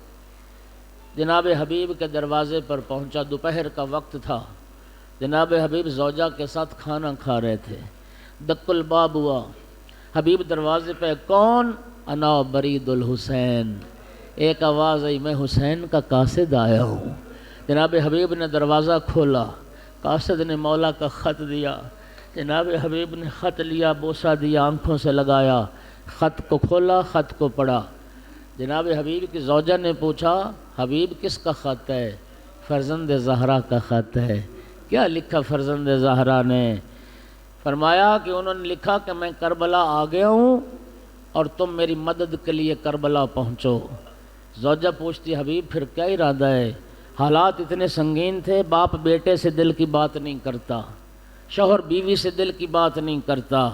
جناب حبیب کے دروازے پر پہنچا۔ دوپہر کا وقت تھا، جناب حبیب زوجہ کے ساتھ کھانا کھا رہے تھے۔ دق الباب ہوا، حبیب دروازے پہ، کون؟ انا برید الحسین، ایک آواز آئی میں حسین کا قاصد آیا ہوں۔ جناب حبیب نے دروازہ کھولا، قاصد نے مولا کا خط دیا، جناب حبیب نے خط لیا، بوسہ دیا، آنکھوں سے لگایا، خط کو کھولا، خط کو پڑھا۔ جناب حبیب کی زوجہ نے پوچھا حبیب کس کا خط ہے؟ فرزند زہرا کا خط ہے۔ کیا لکھا فرزند زہرا نے؟ فرمایا کہ انہوں نے لکھا کہ میں کربلا آ گیا ہوں اور تم میری مدد کے لیے کربلا پہنچو۔ زوجہ پوچھتی حبیب پھر کیا ارادہ ہے؟ حالات اتنے سنگین تھے، باپ بیٹے سے دل کی بات نہیں کرتا، شوہر بیوی سے دل کی بات نہیں کرتا۔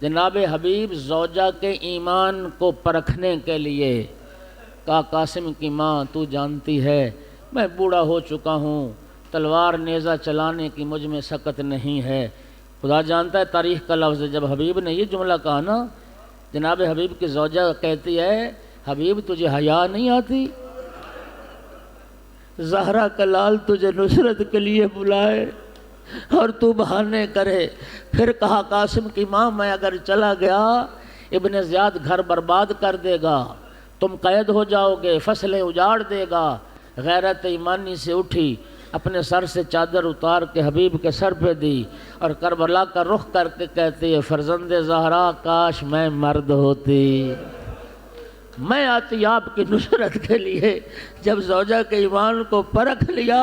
جناب حبیب زوجہ کے ایمان کو پرکھنے کے لیے کہا قاسم کی ماں تو جانتی ہے میں بوڑھا ہو چکا ہوں، تلوار نیزہ چلانے کی مجھ میں سکت نہیں ہے۔ خدا جانتا ہے تاریخ کا لفظ ہے، جب حبیب نے یہ جملہ کہا نا، جناب حبیب کی زوجہ کہتی ہے حبیب تجھے حیا نہیں آتی؟ زہرا کا لال تجھے نصرت کے لیے بلائے اور تو بہانے کرے۔ پھر کہا قاسم کی ماں میں اگر چلا گیا ابن زیاد گھر برباد کر دے گا، تم قید ہو جاؤ گے، فصلیں اجاڑ دے گا۔ غیرت ایمانی سے اٹھی، اپنے سر سے چادر اتار کے حبیب کے سر پہ دی اور کربلا کا رخ کر کے کہتی ہے فرزند زہرا کاش میں مرد ہوتی، میں آتی آپ کی نصرت کے لیے۔ جب زوجہ کے ایمان کو پرکھ لیا،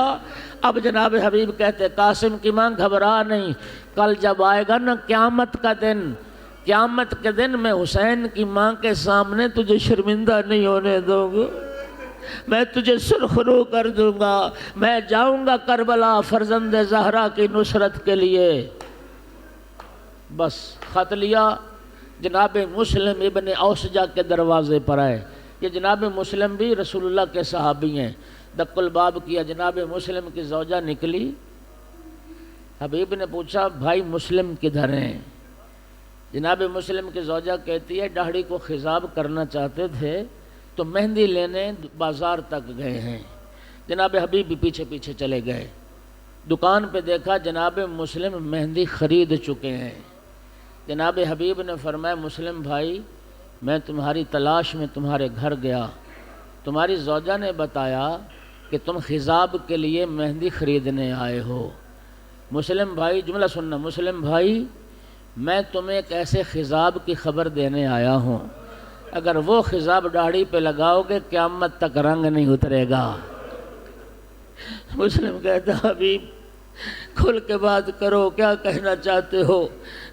اب جناب حبیب کہتے قاسم کی ماں گھبرا نہیں، کل جب آئے گا نا قیامت کا دن، قیامت کے دن میں حسین کی ماں کے سامنے تجھے شرمندہ نہیں ہونے دوں گا، میں تجھے سرخرو کر دوں گا، میں جاؤں گا کربلا فرزند زہرا کی نصرت کے لیے۔ بس خط لیا، جناب مسلم ابن اوسجہ کے دروازے پر آئے۔ یہ جناب مسلم بھی رسول اللہ کے صحابی ہیں۔ دق الباب کیا، جناب مسلم کی زوجہ نکلی، حبیب نے پوچھا بھائی مسلم کدھر ہیں؟ جناب مسلم کی زوجہ کہتی ہے داڑھی کو خضاب کرنا چاہتے تھے تو مہندی لینے بازار تک گئے ہیں۔ جناب حبیب بھی پیچھے پیچھے چلے گئے، دکان پہ دیکھا جناب مسلم مہندی خرید چکے ہیں۔ جناب حبیب نے فرمایا مسلم بھائی میں تمہاری تلاش میں تمہارے گھر گیا، تمہاری زوجہ نے بتایا کہ تم خضاب کے لیے مہندی خریدنے آئے ہو۔ مسلم بھائی جملہ سننا، مسلم بھائی میں تمہیں ایک ایسے خضاب کی خبر دینے آیا ہوں، اگر وہ خضاب داڑھی پہ لگاؤ گے قیامت تک رنگ نہیں اترے گا۔ مسلم کہتا حبیب کھل کے بات کرو، کیا کہنا چاہتے ہو؟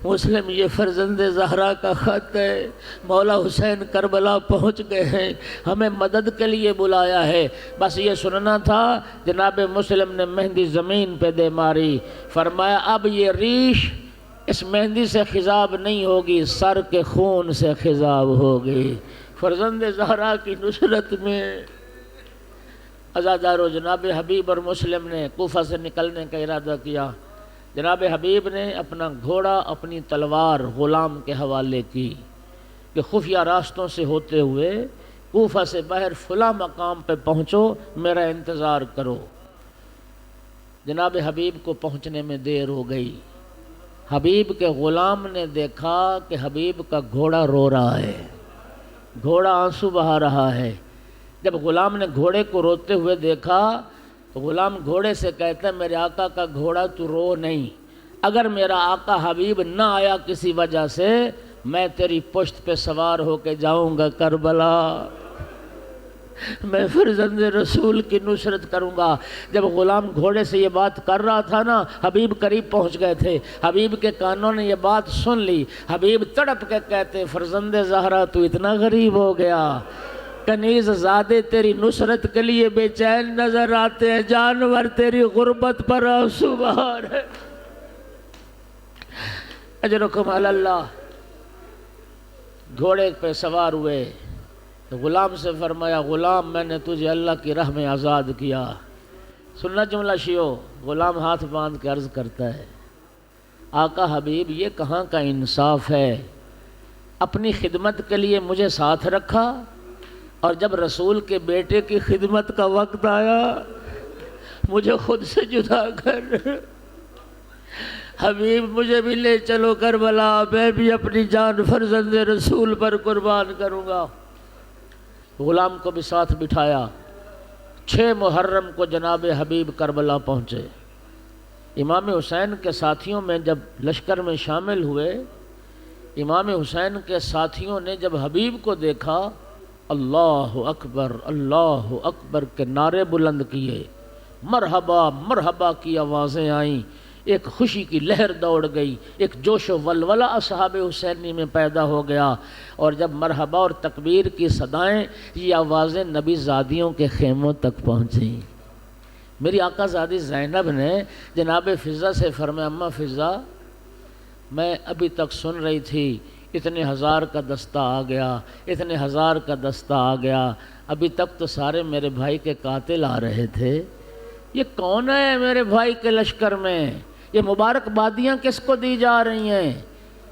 مسلم یہ فرزند زہرا کا خط ہے، مولا حسین کربلا پہنچ گئے ہیں، ہمیں مدد کے لیے بلایا ہے، بس یہ سننا تھا۔ جناب مسلم نے مہندی زمین پہ دے ماری، فرمایا اب یہ ریش اس مہندی سے خضاب نہیں ہوگی، سر کے خون سے خضاب ہوگی۔ فرزند زہرا کی نصرت میں عزادارو جناب حبیب اور مسلم نے کوفہ سے نکلنے کا ارادہ کیا۔ جناب حبیب نے اپنا گھوڑا اپنی تلوار غلام کے حوالے کی کہ خفیہ راستوں سے ہوتے ہوئے کوفہ سے باہر فلاں مقام پہ پہنچو، میرا انتظار کرو۔ جناب حبیب کو پہنچنے میں دیر ہو گئی۔ حبیب کے غلام نے دیکھا کہ حبیب کا گھوڑا رو رہا ہے، گھوڑا آنسو بہا رہا ہے۔ جب غلام نے گھوڑے کو روتے ہوئے دیکھا تو غلام گھوڑے سے کہتا ہے میرے آقا کا گھوڑا تو رو نہیں، اگر میرا آقا حبیب نہ آیا کسی وجہ سے میں تیری پشت پہ سوار ہو کے جاؤں گا کربلا، میں فرزند رسول کی نصرت کروں گا۔ جب غلام گھوڑے سے یہ بات کر رہا تھا نا، حبیب قریب پہنچ گئے تھے، حبیب کے کانوں نے یہ بات سن لی۔ حبیب تڑپ کے کہتے فرزند زہرا تو اتنا غریب ہو گیا، کنیز زادے تیری نصرت کے لیے بے چین نظر آتے ہیں، جانور تیری غربت پر آنسو بہا رہے۔ اجرکم علی اللہ۔ گھوڑے پہ سوار ہوئے تو غلام سے فرمایا غلام میں نے تجھے اللہ کی راہ میں آزاد کیا۔ سننا جملہ شیو، غلام ہاتھ باندھ کے عرض کرتا ہے آقا حبیب یہ کہاں کا انصاف ہے، اپنی خدمت کے لیے مجھے ساتھ رکھا اور جب رسول کے بیٹے کی خدمت کا وقت آیا مجھے خود سے جدا کر۔ حبیب مجھے بھی لے چلو کربلا، میں بھی اپنی جان فرزند رسول پر قربان کروں گا۔ غلام کو بھی ساتھ بٹھایا۔ 6 محرم کو جناب حبیب کربلا پہنچے۔ امام حسین کے ساتھیوں میں جب لشکر میں شامل ہوئے، امام حسین کے ساتھیوں نے جب حبیب کو دیکھا اللہ اکبر کے نعرے بلند کیے، مرحبا مرحبا کی آوازیں آئیں، ایک خوشی کی لہر دوڑ گئی، ایک جوش و ولولہ اصحاب حسینی میں پیدا ہو گیا، اور جب مرحبا اور تکبیر کی صدائیں یہ آوازیں نبی زادیوں کے خیموں تک پہنچیں۔ میری آقا زادی زینب نے جناب فضہ سے فرمایا اماں فضہ میں ابھی تک سن رہی تھی اتنے ہزار کا دستہ آ گیا، اتنے ہزار کا دستہ آ گیا، ابھی تک تو سارے میرے بھائی کے قاتل آ رہے تھے، یہ کون ہے میرے بھائی کے لشکر میں؟ یہ مبارکبادیاں کس کو دی جا رہی ہیں؟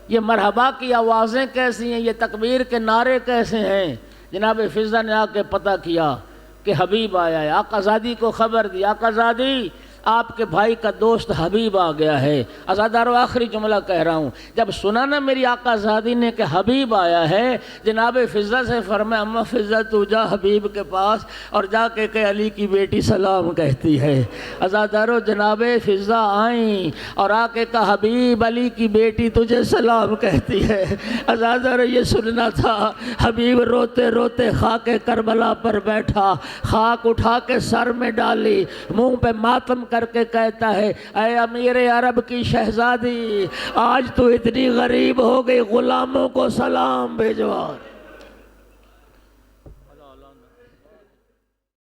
یہ مرحبا کی آوازیں کیسی ہیں؟ یہ تکبیر کے نعرے کیسے ہیں؟ جناب فضہ نے آ کے پتہ کیا کہ حبیب آیا ہے، آقا زادی کو خبر دی، آقا زادی آپ کے بھائی کا دوست حبیب آ گیا ہے۔ عزادارو آخری جملہ کہہ رہا ہوں، جب سنا نا میری آقا زادی نے کہ حبیب آیا ہے، جناب فضہ سے فرمایا اما فضہ تو جا حبیب کے پاس اور جا کے کہ علی کی بیٹی سلام کہتی ہے۔ عزادارو جناب فضہ آئیں اور آ کے کہ حبیب علی کی بیٹی تجھے سلام کہتی ہے۔ عزادارو یہ سننا تھا، حبیب روتے روتے خاک کربلا پر بیٹھا، خاک اٹھا کے سر میں ڈالی، منہ پہ ماتم کر کے کہتا ہے اے امیر عرب کی شہزادی، آج تو اتنی غریب ہو گئی، غلاموں کو سلام بھیجوا۔